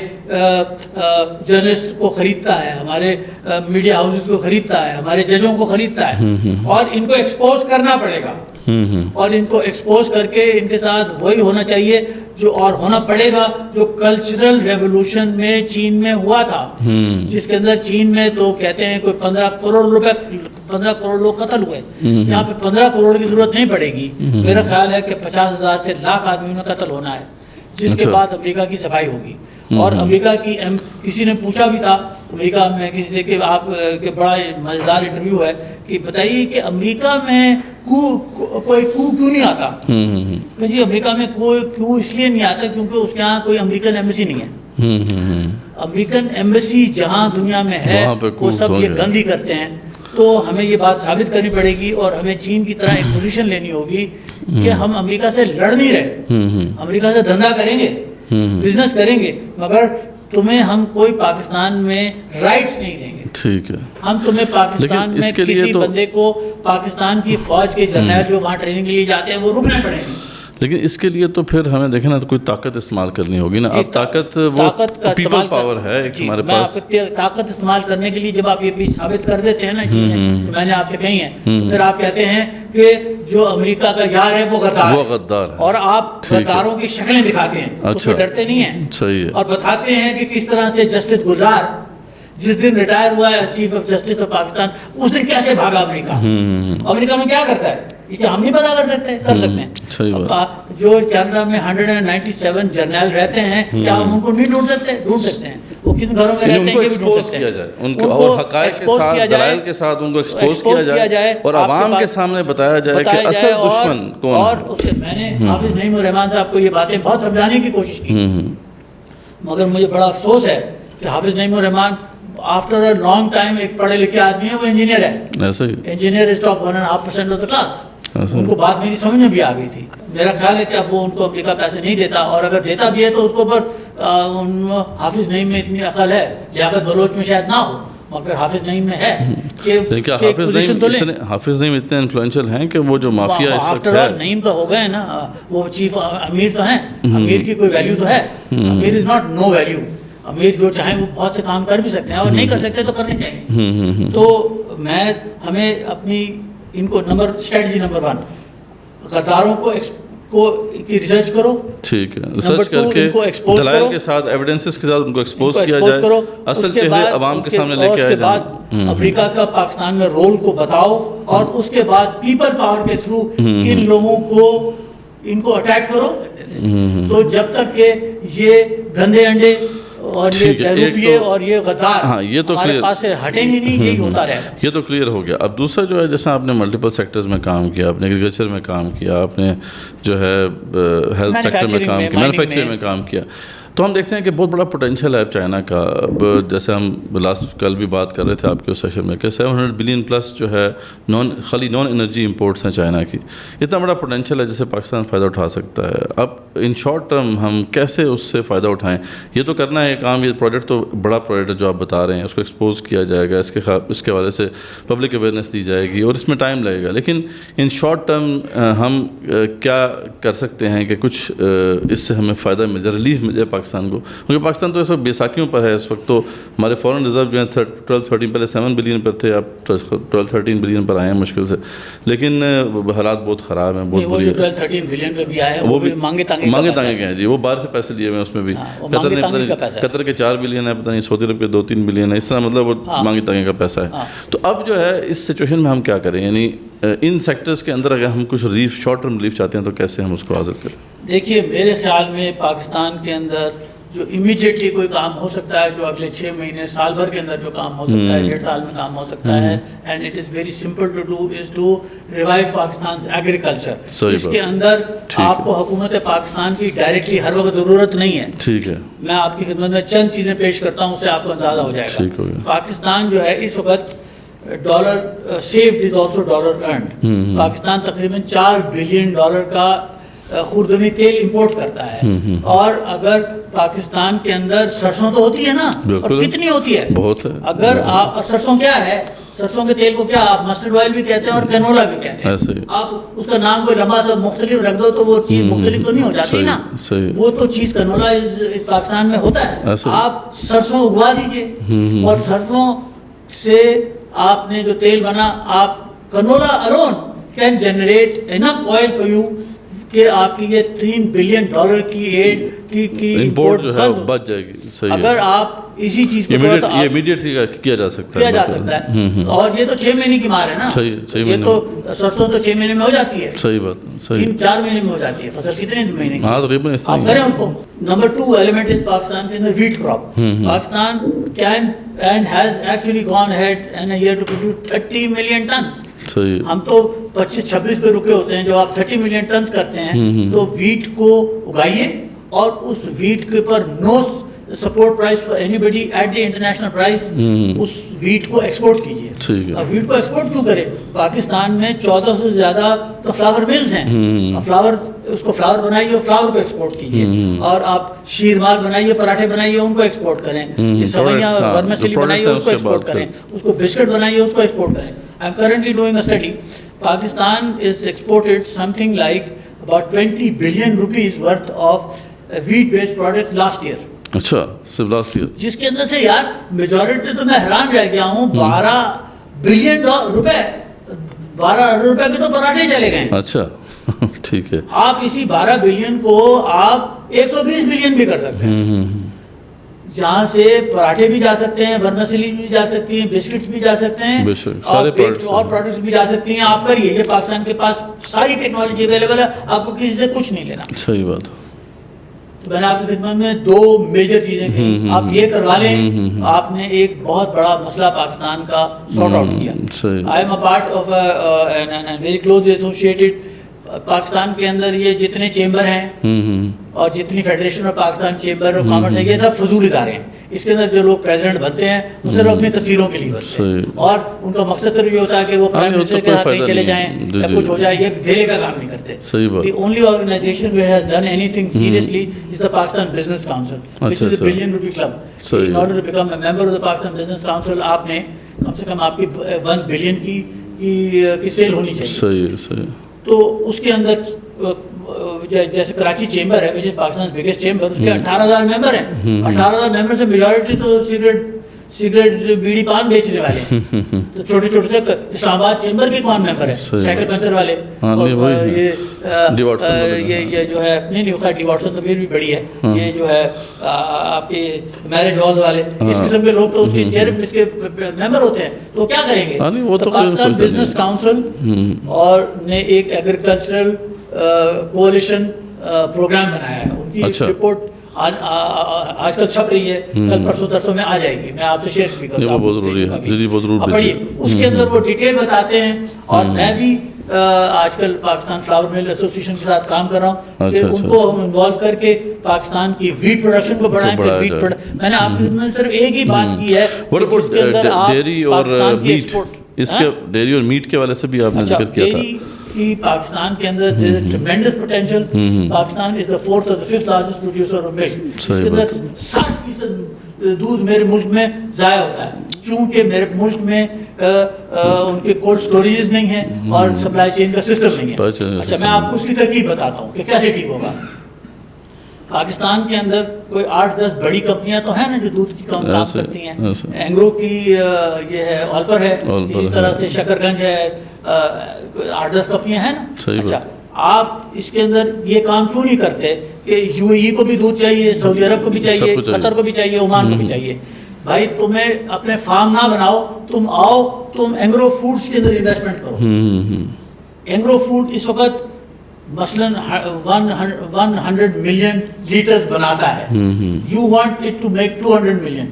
جرنلسٹ کو خریدتا ہے, ہمارے میڈیا ہاؤسز کو خریدتا ہے, ہمارے ججوں کو خریدتا ہے, اور ان کو ایکسپوز کرنا پڑے گا. اور ان کو ایکسپوز کر کے ان کے ساتھ وہی ہونا چاہیے جو اور ہونا پڑے گا جو کلچرل ریولوشن میں چین میں ہوا تھا, جس کے اندر چین میں تو کہتے ہیں کوئی 15 کروڑ لوگ قتل ہوئے. یہاں پہ 15 کروڑ کی ضرورت نہیں پڑے گی. میرا خیال ہے کہ 50,000 سے لاکھ آدمیوں میں قتل ہونا ہے, جس کے بعد امریکہ کی صفائی ہوگی. اور امریکہ کی کسی نے پوچھا بھی تھا امریکہ میں کسی سے کہ آپ کے بڑا مزیدار انٹرویو ہے کہ بتائیے کہ امریکہ میں کوئی کیوں نہیں آتا. کہ جی امریکہ میں کوئی کیوں اس لیے نہیں آتا کیونکہ اس کے یہاں کوئی امریکن ایمبیسی نہیں ہے. امریکن ایمبیسی جہاں دنیا میں ہے وہ سب یہ گندی کرتے ہیں. تو ہمیں یہ بات ثابت کرنی پڑے گی, اور ہمیں چین کی طرح ایک پوزیشن لینی ہوگی کہ ہم امریکہ سے لڑ نہیں رہے, امریکہ سے دھندا کریں گے, بزنس کریں گے, مگر تمہیں ہم کوئی پاکستان میں رائٹس نہیں دیں گے.
ٹھیک ہے,
ہم تمہیں پاکستان میں کسی بندے کو پاکستان کی فوج کے جرنیل جو وہاں ٹریننگ کے لیے جاتے ہیں وہ رکنے پڑیں گے.
لیکن اس کے لیے تو پھر ہمیں دیکھیں نا, تو کوئی طاقت استعمال کرنی ہوگی نا. اب طاقت وہ پیپل پاور ہے ایک ہمارے پاس.
طاقت استعمال کرنے کے لیے جب آپ یہ بھی ثابت کر دیتے ہیں نا چیزیں جو میں نے آپ سے کہی ہیں, تو پھر آپ کہتے ہیں کہ جو امریکہ کا یار ہے وہ غدار ہے, اور آپ غداروں کی شکلیں دکھاتے ہیں, اس میں ڈرتے نہیں ہیں.
صحیح ہے. اور
بتاتے ہیں کہ کس طرح سے جسٹس گلزار جس دن ریٹائر ہوا ہے chief of justice of Pakistan, اس دن کیسے بھاگا امریکہ. امریکہ میں کیا کرتا ہے یہ کیا ہم نہیں پتا کر سکتے ہیں. جو کینیڈا میں 197 جرنیل رہتے ہیں, کیا ہم ان کو نہیں ڈھونڈ سکتے ہیں. وہ کن گھروں میں رہتے ہیں,
ایکسپوز کیا جائے ان کو, اور حقائق کے ساتھ دلائل کے ساتھ ان کو ایکسپوز کیا جائے, اور عوام کے سامنے بتایا جائے کہ اصل دشمن کون ہے.
اور اس سے میں نے حافظ نعیم الرحمان صاحب کو یہ باتیں بہت سمجھانے کی کوشش کی, مگر مجھے بڑا افسوس ہے کہ Hafiz Naeem ur-Rehman after a long time ایک پڑھے لکھے آدمی ہے, وہ انجینئر ہے. Engineer is top 1.5% of the class. ان کو بات میری سمجھ میں بھی آ گئی تھی. میرا خیال ہے کہ اب وہ ان کو امریکہ پیسے نہیں دیتا, اور اگر دیتا بھی ہے تو اس کو پر حافظ نعیم میں اتنی عقل ہے, لیاقت بلوچ میں شاید نہ ہو, مگر حافظ نعیم میں ہے.
حافظ نعیم اتنے انفلوئنشل ہیں کہ وہ جو مافیا اس وقت ہے,
نعیم تو ہو گئے نا, وہ چیف امیر تو ہیں, امیر کی کوئی ویلیو تو ہے. امیر از ناٹ نو ویلیو. امیر جو چاہیں وہ بہت سے کام کر بھی سکتے ہیں, اور نہیں کر سکتے تو کرنے چاہیے. تو ہمیں اپنی ان کو اسٹریٹجی نمبر 1 غداروں کو کی ریسرچ کرو.
ٹھیک ہے, ریسرچ کر کے دلائل کے ساتھ ایویڈنسز کے ساتھ ان کو ایکسپوز کیا جائے, اصل چہرے عوام کے سامنے لے کے آئے جائیں.
امریکہ کا پاکستان میں رول کو بتاؤ, اور اس کے بعد پیپل پاور کے تھرو ان لوگوں کو ان کو اٹیک کرو. تو جب تک کہ یہ گندے انڈے اور یہ بیروپیے اور یہ غدار ہمارے پاس سے ہٹیں گے نہیں, یہی ہوتا رہے گا.
یہ تو کلیئر ہو گیا. اب دوسرا جو ہے, جیسے آپ نے ملٹیپل سیکٹرز میں کام کیا, آپ نے ایگریکلچر میں کام کیا, آپ نے جو ہے ہیلتھ سیکٹر میں کام کیا, مینوفیکچرنگ میں کام کیا, تو ہم دیکھتے ہیں کہ بہت بڑا پوٹینشیل ہے چائنا کا. اب جیسے ہم کل بھی بات کر رہے تھے آپ کے اس سیشن میں کہ 700 بلین پلس جو ہے خالی نان انرجی امپورٹس ہیں چائنا کی. اتنا بڑا پوٹینشیل ہے جس سے پاکستان فائدہ اٹھا سکتا ہے. اب ان شارٹ ٹرم ہم کیسے اس سے فائدہ اٹھائیں؟ یہ تو کرنا ہے کام, یہ پروجیکٹ تو بڑا پروجیکٹ ہے جو آپ بتا رہے ہیں, اس کو ایکسپوز کیا جائے گا, اس کے حوالے سے پبلک اویئرنیس دی جائے گی, اور اس میں ٹائم لگے گا. لیکن ان شارٹ ٹرم ہم کیا کر سکتے ہیں کہ کچھ اس سے ہمیں فائدہ مل جائے, ریلیف مل جائے پاکستان کو, کیونکہ پاکستان تو اس وقت بیساکھیوں پر ہے. اس وقت تو ہمارے فورن ریزرو جو ہیں 12-13 پہلے 7 بلین پر تھے, اب 12-13 بلین پر آئے ہیں مشکل سے, لیکن حالات بہت خراب ہیں, بہت بری ہے.
12-13 بلین پہ بھی آئے ہیں, وہ بھی مانگے تانگے
کے ہیں جی, وہ باہر سے پیسے لیے ہوئے ہیں اس میں بھی. قطر کے 4 بلین ہے, پتہ نہیں سعودی عرب کے 2-3 بلین ہے, اس طرح مطلب وہ مانگے تانگے کا پیسہ ہے. تو اب جو ہے اس سچویشن میں ہم کیا کریں, یعنی ان سیکٹرز کے اندر اگر ہم کچھ ریلیف شارٹ ٹرم ریلیف چاہتے ہیں تو کیسے ہم اس کو حاصل کریں؟
دیکھیے میرے خیال میں پاکستان کے اندر جو امیڈیٹلی کوئی کام ہو سکتا ہے, جو اگلے 6 مہینے سال بھر کے اندر جو کام ہو سکتا ہے, 1.5 سال میں کام ہو سکتا ہے, and it is very simple to do, is to revive Pakistan agriculture. اس کے اندر آپ کو حکومت پاکستان کی ڈائریکٹلی ہر وقت ضرورت نہیں ہے. ٹھیک ہے, میں آپ کی خدمت میں چند چیزیں پیش کرتا ہوں, اس سے آپ کو اندازہ ہو جائے گا. پاکستان جو ہے اس وقت dollar saved is also dollar earned. Pakistan تقریباً $4 بلین کا خوردنی تیل امپورٹ کرتا ہے, اور اگر پاکستان کے اندر سرسوں تو ہوتی ہے نا, اور کتنی ہوتی ہے, بہت ہے. اگر آپ سرسوں کیا ہے, سرسوں کے تیل کو کیا آپ مسٹرڈ آئل بھی کہتے ہیں اور کینولا بھی کہتے ہیں. آپ اس کا نام کوئی لمبا سا مختلف رکھ دو تو وہ چیز مختلف تو نہیں ہو جاتی نا, وہ تو چیز کینولا پاکستان میں ہوتا ہے. آپ سرسوں اگوا دیجئے, اور سرسوں سے آپ نے جو تیل بنا, آپ canola alone can generate enough oil for you کہ آپ کی یہ $3 بلین کی ایڈ کی امپورٹ جو ہے بچ جائے گی. اگر آپ اسی چیز کو
امیڈیٹلی کیا جا سکتا ہے,
اور یہ تو 6 مہینے کی مار ہے نا, یہ تو سرسوں تو 6 مہینے میں ہو جاتی ہے.
صحیح بات,
3-4 مہینے میں ہو جاتی ہے. فصل کتنے مہینے کی آپ کریں اس کو. نمبر 2 ایلیمنٹ از پاکستان کے اندر wheat crop. Pakistan can and has actually gone ahead in a year to produce 30 million tons. ہم تو 25-26 پہ رکے ہوتے ہیں. جو آپ 30 ملین ٹنز کرتے ہیں تو ویٹ کو اگائیے, اور اس ویٹ کے اوپر no support price for anybody at the international price, اس ویٹ کو ایکسپورٹ کیجیے. اب ویٹ کو ایکسپورٹ کیوں کرے؟ پاکستان میں 1400 سے زیادہ تو فلاور ملز ہیں. فلاور, اس کو فلاور بنائیے اور فلاور کو ایکسپورٹ کیجیے, اور آپ شیر مال بنائیے, پراٹھے بنائیے, ان کو ایکسپورٹ کریں. سوئیاں ورمیسلی بنائیے, اس کو ایکسپورٹ کریں. اس کو بسکٹ بنائیے, اس کو ایکسپورٹ کریں. I am currently doing a study. Pakistan is exported something like about 20 billion rupees worth of wheat-based products last year.
اچھا, صرف لاسٹ ایئر,
جس کے اندر سے یار میجورٹی تو میں حیران رہ گیا ہوں. 12 بلین روپے, 12 ارب روپے کے تو پراٹھے چلے گئے. اچھا
ٹھیک ہے.
آپ اسی 12 بلین کو آپ 120 بلین بھی کر سکتے ہیں, جہاں سے پراٹھے بھی جا سکتے ہیں, ورمیسلی بھی جا سکتی ہیں, بسکٹس بھی جا سکتے ہیں, اور پروڈکٹس بھی جا سکتی ہیں. آپ کریے, یہ پاکستان کے پاس ساری ٹیکنالوجی اویلیبل ہے, آپ کو کسی سے کچھ نہیں لینا.
صحیح بات.
تو میں نے آپ کی خدمت میں 2 میجر چیزیں کہیں, آپ یہ کروا لیں, آپ نے ایک بہت بڑا مسئلہ پاکستان کا سارٹ آؤٹ کیا. I am a part of very close associated. Pakistan کے اندر یہ جتنے چیمبر ہیں اور جتنی federation of Pakistan chamber of commerce ہے, یہ سب فضول ادارے ہیں. اس کے اندر جو لوگ پریزیڈنٹ بنتے ہیں وہ صرف اپنی تصویروں کے لیے بنتے ہیں, اور ان کا مقصد صرف یہ ہوتا ہے کہ وہ پرائم منسٹر کے ساتھ کہیں چلے جائیں یا کچھ ہو جائے, یہ دھیرے کا کام نہیں کرتے. The only organization which has done anything seriously is the Pakistan Business Council, which is a $1 billion club. In order to become a member of the Pakistan Business Council, آپ نے کم سے کم آپ کی 1 بلین کی سیل ہونی چاہیے. تو اس کے اندر جیسے کراچی چیمبر ہے, which is Pakistan's biggest chamber, اس کے 18,000 ممبر ہیں. 18,000 ممبر سے میجورٹی تو سگریٹ بیڑی پان بیچنے والے ہیں. تو چھوٹے چھوٹے سے اسلام آباد چیمبر کے کون ممبر ہے؟ سائیکل پنچر والے, یہ جو ہے نہیں ڈی واٹسن تو پھر بھی بڑی ہے, یہ جو ہے آپ کے میرج ہال والے, اس قسم کے لوگ تو اس کے چیئر اس کے ممبر ہوتے ہیں. تو کیا کریں گے؟ تو پاکستان بزنس کاؤنسل اور نے ایک ایگریکلچرل کولیشن پروگرام بنایا ہے. ان کی رپورٹ آج کل چھپ رہی ہے, کل پرسوں ترسوں میں آ جائے گی, میں آپ سے شیئر بھی کرتا ہوں.
بہت ضروری ہے,
پڑھیے. اس کے اندر وہ ڈیٹیل بتاتے ہیں, اور میں بھی آج کل پاکستان فلاور مل ایسوسیشن کے ساتھ کام کر رہا ہوں کہ ان کو ہم انوالو کر کے پاکستان کی ویٹ پروڈکشن کو بڑھائیں. میں نے آپ کی صرف ایک ہی بات کی ہے, جس کے اندر آپ پاکستان کی ایکسپورٹ,
اس کے ڈیری اور میٹ کے والے سے بھی آپ نے ذکر کیا تھا
کہ پاکستان کے اندر there is tremendous potential. Pakistan is the 4th or the 5th largest producer of milk. اس کے اندر 60% دودھ میرے ملک میں ضائع ہوتا ہے, کیونکہ میرے ملک میں ان کے کولڈ اسٹوریجز نہیں ہیں اور سپلائی چین کا سسٹم نہیں ہے. اچھا, میں آپ کو اس کی ترکیب بتاتا ہوں کہ کیسے ٹھیک ہوگا. پاکستان کے اندر کوئی 8-10 بڑی کمپنیاں تو ہیں نا جو دودھ کی کام کرتی ہیں. اینگرو کی یہ ہے, آلپر ہے, اسی طرح سے شکر گنج ہے, 8-10 کمپنیاں ہیں نا. اچھا, آپ اس کے اندر یہ کام کیوں نہیں کرتے کہ یو اے ای کو بھی دودھ چاہیے, سعودی عرب کو بھی چاہیے, قطر کو بھی چاہیے, عمان کو بھی چاہیے. بھائی تمہیں اپنے فارم نہ بناؤ, تم آؤ, تم اینگرو فوڈس کے اندر انویسٹمنٹ کرو. اینگرو فوڈ اس وقت مثلاً 100 ملین لیٹرز بناتا ہے. You want it to make 200 million.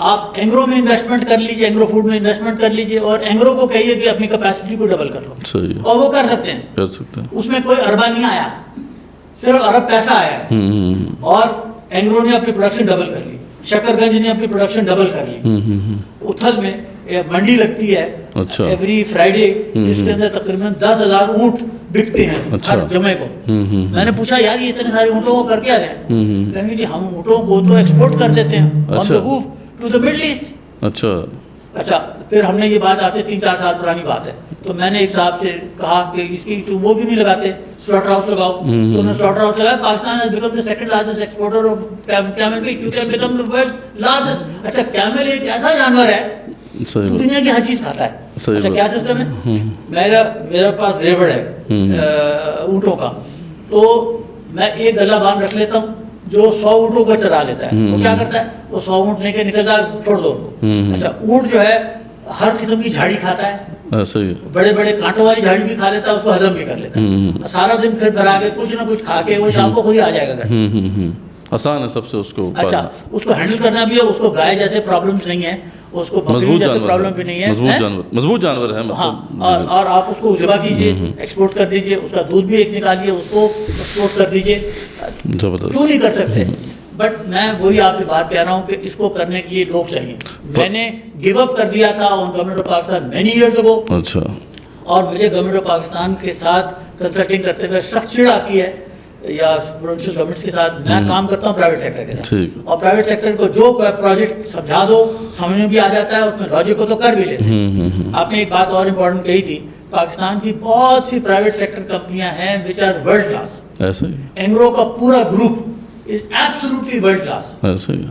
آپ اینگرو میں انویسٹمنٹ کر لیجیے, اینگرو فوڈ میں انویسٹمنٹ کر لیجیے, اور اینگرو کو کہیے کہ اپنی کیپیسٹی کو ڈبل کر لو. اور وہ کر سکتے ہیں. اس میں کوئی اربا نہیں آیا, صرف ارب پیسہ آیا ہے. اور اینگرو نے اپنی پروڈکشن ڈبل کر لی, شکر گنج نے اپنی پروڈکشن ڈبل کر لی. اتھل میں منڈی لگتی ہے ایوری فرائیڈے, جس کے اندر تقریباً 10,000 اونٹ بکتے ہیں ہر جمعے کو. میں نے پوچھا یار یہ اتنے سارے اونٹوں کو کر کیا رہے ہیں؟ کہیں گے جی ہم اونٹوں کو تو ایکسپورٹ کر دیتے ہیں آن دا ہوف ٹو دا مڈل ایسٹ. اچھا, پھر ہم نے یہ بات آج سے 3-4 سال پرانی بات ہے, تو میں نے ایک صاحب سے کہا کہ اس کی تو وہ بھی نہیں لگاتے, سلاٹر ہاؤس لگاؤ. تو انہوں نے سلاٹر ہاؤس لگایا. Pakistan has become the second largest exporter of camel meat. You can become the world's largest. اچھا, کیمل ایک ایسا جانور ہے دنیا کی ہر چیز کھاتا ہے. اچھا, کیا سسٹم ہے؟ میرے پاس ریوڑ ہے اونٹوں کا, تو میں ایک گلا باندھ رکھ لیتا ہوں جو 100 اونٹوں کو چرا لیتا ہے. وہ کیا کرتا ہے, وہ 100 اونٹ لے کے نکل جا, چھوڑ دو ان کو. اچھا, اونٹ جو ہے ہر قسم کی جھاڑی کھاتا ہے, بڑے بڑے کانٹوں والی جھاڑی بھی کھا لیتا ہے, اس کو ہضم بھی کر لیتا ہے. سارا دن پھر بھرا کے کچھ نہ کچھ کھا کے وہ شام کو خود ہی آ جائے گا گھر.
آسان ہے سب سے اس کو.
اچھا, اس کو ہینڈل کرنا بھی ہے. اس کو گائے جیسے پرابلمس نہیں ہے, اس کو بکری جیسے پرابلم بھی نہیں ہے.
مضبوط جانور ہے.
ہاں, اور آپ اس کو ذبح کیجیے, ایکسپورٹ کر دیجیے, اس کا دودھ بھی ایک نکالیے, اس کو ایکسپورٹ کر دیجیے. کیوں نہیں کر سکتے؟ بٹ میں وہی آپ سے بات کہہ رہا ہوں کہ اس کو کرنے کے لیے لوگ چاہیے. میں نے گیو اپ کر دیا تھا on government of Pakistan many years ago.
اچھا,
اور مجھے گورنمنٹ آف پاکستان کے ساتھ کنسلٹنگ کرتے ہوئے سخت چڑ آتی ہے, یا پروونشل گورنمنٹس کے ساتھ. میں کام کرتا ہوں پرائیویٹ سیکٹر کے ساتھ, اور پرائیویٹ سیکٹر کو جو پروجیکٹ سمجھا دو سمجھ میں بھی آ جاتا ہے, اس میں لاجک کو تو کر بھی لیتے ہیں. آپ نے ایک بات اور امپورٹنٹ کہی تھی, پاکستان کی بہت سی پرائیویٹ سیکٹر کمپنیاں ہیں which are world class. Engro کا پورا group is absolutely world class.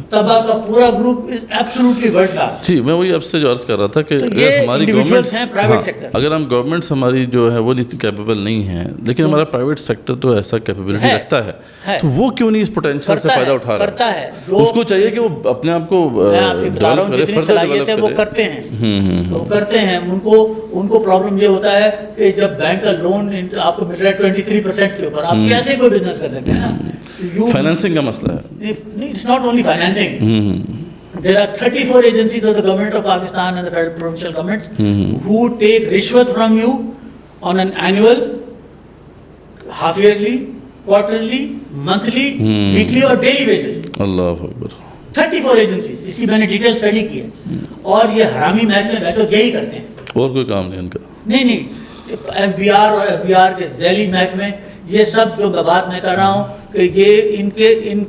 تبا کا پورا group is absolutely world class.
جی, میں وہی آپ سے جو عرض کر رہا تھا کہ ہماری گورنمنٹ, اگر ہم گورنمنٹس ہماری جو ہے وہ کیپیبل نہیں ہیں, لیکن ہمارا پرائیویٹ سیکٹر تو ایسا کیپیبلٹی رکھتا ہے, تو وہ کیوں نہیں اس پوٹینشیل سے فائدہ اٹھا رہا ہے؟ اس کو چاہیے کہ وہ اپنے آپ کو ڈیولپ کرے, فردر ڈیولپ کرے.
وہ کرتے ہیں, وہ کرتے ہیں. ان کو پرابلم یہ ہوتا ہے کہ جب بینک کا لون آپ کو مل رہا ہے 23% کے اوپر, آپ کیسے کوئی بزنس کر سکتے ہیں؟
فائنینسنگ کا مسئلہ ہے.
It's not only financing. There are 34 agencies of the government of Pakistan and the federal provincial governments who take rishwat from you on an annual, half yearly, quarterly, monthly, weekly اور daily basis.
اللہ اکبر.
34 agencies. اس کی میں نے detail study کی ہے, اور یہ حرامی محکمے بیٹھو یہی کرتے ہیں,
اور کوئی کام نہیں ان کا.
نہیں, FBR اور FBR کے ذیلی محکمے, یہ سب جو بات میں کر رہا ہوں کہ یہ ان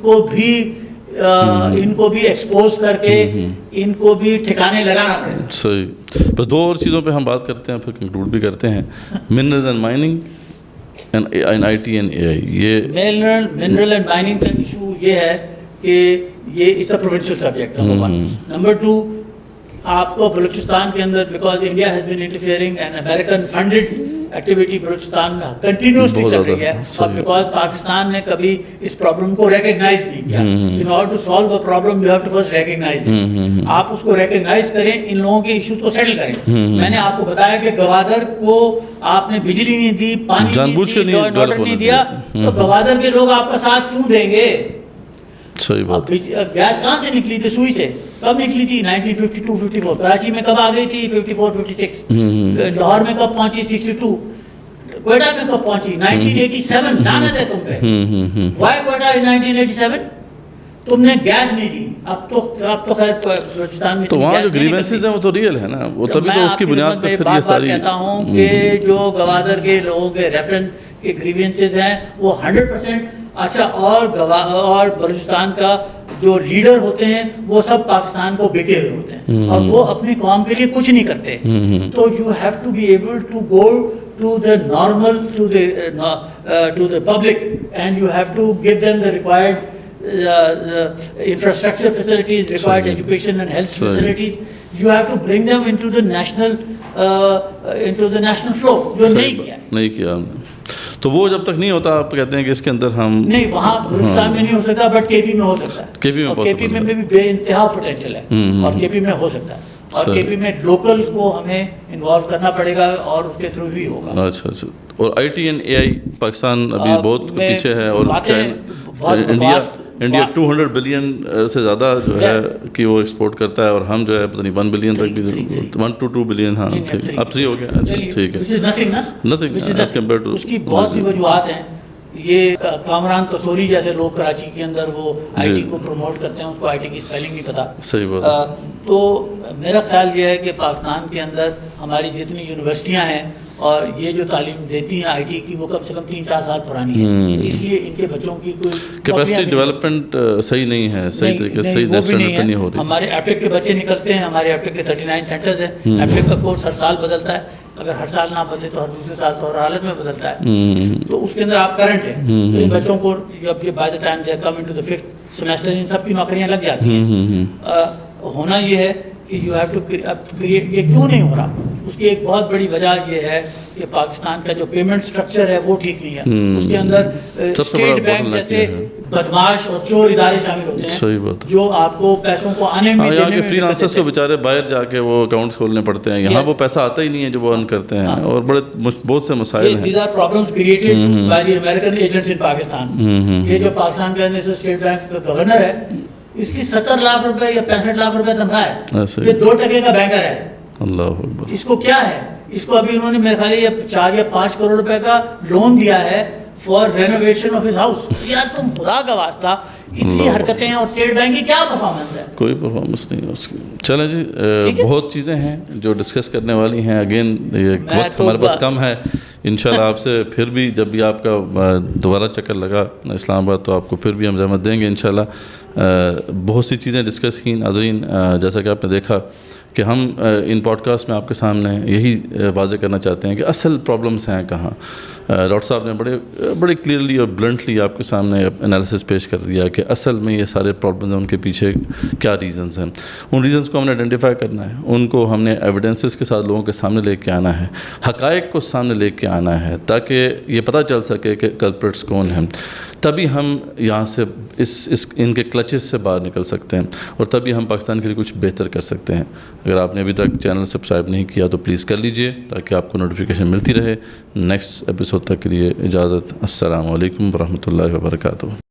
کو بھی ایکسپوز کر کے ان کو بھی ٹھکانے لگانا پڑے گا.
صحیح. بس 2 اور چیزوں پہ ہم بات کرتے ہیں, پھر کنکلوڈ بھی کرتے ہیں. Minerals and mining and I T and A I. یہ
منرل اینڈ مائننگ کا ایشو یہ ہے کہ یہ it's a provincial subject. Number 2, آپ کو بلوچستان کے اندر, because India has been interfering and American funded activity Balochistan میں کنٹینیوسلی چل رہی ہے, اور بیکاز پاکستان نے کبھی اس پرابلم کو ریکگنائز نہیں کیا. In order to solve a problem you have to first recognize it. آپ اس کو ریکگنائز کریں, ان لوگوں کے ایشوز کو سیٹل کریں. میں نے آپ کو بتایا کہ گوادر کو آپ نے بجلی نہیں دی, پانی نہیں دی, آرڈر نہیں دیا, تو گوادر کے لوگ آپ کا ساتھ کیوں دیں گے؟
صحیح بات.
گیس کہاں سے نکلی تھی؟ سوئی سے. کب نکلی تھی؟ 1952-54. کراچی میں کب آ گئی تھی؟ 54-56. لاہور میں کب پہنچی؟ 62. کوئٹہ میں کب پہنچی؟ 1987. لعنت ہے تم پہ. وائی کوئٹہ ان 1987؟ تم نے گیس نہیں دی. اب تو خیر بلوچستان میں
تو وہاں جو گریونسز ہیں وہ تو ریئل ہے نا, وہ تبھی تو اس کی بنیاد پہ پھر یہ ساری.
میں کہتا ہوں کہ جو گوادر کے لوگوں کے ریفرنس کے گریونسز ہیں وہ 100%. اچھا, اور بلوچستان کا جو لیڈر ہوتے ہیں وہ سب پاکستان کو بکے ہوئے ہوتے ہیں, اور وہ اپنی قوم کے لیے کچھ نہیں کرتے. تو you have to be able to go to the normal, to the public, and you have to give them the required infrastructure facilities, required education and health facilities. You have to bring them into the national flow, جو نہیں
کیا تو وہ جب تک نہیں ہوتا آپ کہتے ہیں کہ اس کے اندر ہم
نہیں، وہاں بلوچستان میں نہیں ہو سکتا، بٹ کے پی میں ہو سکتا ہے. کے پی میں بھی بے انتہا پوٹینشیل ہے، اور کے پی میں ہو سکتا ہے. اور کے پی میں لوکل کو ہمیں انوالو کرنا پڑے گا، اور اس کے تھرو ہی ہوگا.
اچھا. اور آئی ٹی اینڈ اے آئی پاکستان ابھی بہت پیچھے ہے، اور انڈیا 200 بلین سے زیادہ جو ہے کہ وہ ایکسپورٹ کرتا ہے، اور ہم جو ہے پتہ نہیں 1 بلین تک بھی، 1 to 2 بلین. ہاں ٹھیک، اب 3 ہو گیا. اچھا ٹھیک ہے. Nothing as compare to.
اس کی بہت سی وجوہات ہیں. یہ کامران قصوری جیسے لوگ کراچی کے اندر وہ آئی ٹی کو پروموٹ کرتے ہیں، اس کو آئی ٹی کی اسپیلنگ نہیں پتہ.
صحیح بات.
تو میرا خیال یہ ہے کہ پاکستان کے اندر ہماری جتنی یونیورسٹیاں ہیں اور یہ جو تعلیم دیتی ہیں آئی ٹی کی، وہ کم سے کم 3-4 سال پرانی ہے. اس لیے ان کے بچوں کی کوئی
کیپیسٹی ڈیولپمنٹ صحیح نہیں ہے، صحیح طریقے سے صحیح اسٹینڈرڈ پہ نہیں ہو رہی.
ہمارے ایپٹیک کے بچے نکلتے ہیں، ہمارے ایپٹیک کے 39 سینٹرز ہیں. ایپٹیک کا کورس ہر سال بدلتا ہے، اگر ہر سال نہ بدلے تو ہر دوسرے سال تو ہر حالت میں بدلتا ہے. تو اس کے اندر آپ کرنٹ ہیں. تو ان بچوں کو جب by the time they come into the 5th semester ان سب کی نوکریاں لگ جاتی ہیں. ہونا یہ ہے کہ یو ہیو ٹو کریٹ. یہ کیوں نہیں ہو رہا؟ اس کی ایک بہت بڑی وجہ یہ ہے کہ پاکستان کا جو پیمنٹ سٹرکچر ہے وہ ٹھیک نہیں ہے. اس کے اندر اسٹیٹ بینک جیسے بدماش اور چور ادارے شامل ہوتے ہیں.
صحیح بات.
جو آپ کو پیسوں کو آنے میں
یہاں کے فری لانسرز کو بیچارے باہر جا کے وہ اکاؤنٹس کھولنے پڑتے ہیں، یہاں وہ پیسہ آتا ہی نہیں ہے جو وہ ارن کرتے ہیں، اور بہت سے مسائل ہیں.
These are problems created by the American agents in Pakistan. یہ جو پاکستان کا اسٹیٹ بینک کا گورنر ہے، اس کی 70 لاکھ روپے یا 65 لاکھ روپے تنخواہ ہے. یہ 2% کا بینکر ہے.
اللہ اکبر.
اس کو کیا ہے؟ اس کو ابھی انہوں نے میرے خیال ہے 4 یا 5 کروڑ روپے کا لون دیا ہے for renovation of his house. یار تم خدا کا واسطہ اتنی حرکتیں ہیں، اور اسٹیٹ بینک کی کیا پرفارمنس ہے؟
کوئی پرفارمنس نہیں ہے اس کی. چلیں جی، بہت چیزیں ہیں جو ڈسکس کرنے والی ہیں. اگین یہ وقت ہمارے پاس کم ہے. انشاءاللہ آپ سے پھر بھی جب بھی آپ کا دوبارہ چکر لگا اسلام آباد تو آپ کو پھر بھی ہم زحمت دیں گے انشاءاللہ. بہت سی چیزیں ڈسکس کی. ناظرین، جیسا کہ آپ نے دیکھا کہ ہم ان پوڈ کاسٹ میں آپ کے سامنے یہی واضح کرنا چاہتے ہیں کہ اصل پرابلمس ہیں کہاں. ڈاکٹر صاحب نے بڑے کلیئرلی اور بلنٹلی آپ کے سامنے انالیسس پیش کر دیا کہ اصل میں یہ سارے پرابلمز ہیں، ان کے پیچھے کیا ریزنز ہیں. ان ریزنز کو ہم نے آئیڈینٹیفائی کرنا ہے، ان کو ہم نے ایویڈنسز کے ساتھ لوگوں کے سامنے لے کے آنا ہے، حقائق کو سامنے لے کے آنا ہے، تاکہ یہ پتہ چل سکے کہ کلپریٹس کون ہیں. تبھی ہم یہاں سے ان کے کلچز سے باہر نکل سکتے ہیں، اور تبھی ہم پاکستان کے لیے کچھ بہتر کر سکتے ہیں. اگر آپ نے ابھی تک چینل سبسکرائب نہیں کیا تو پلیز کر لیجئے تاکہ آپ کو نوٹیفیکیشن ملتی رہے. نیکسٹ ایپیسوڈ تک کے لیے اجازت. السلام علیکم ورحمۃ اللہ وبرکاتہ.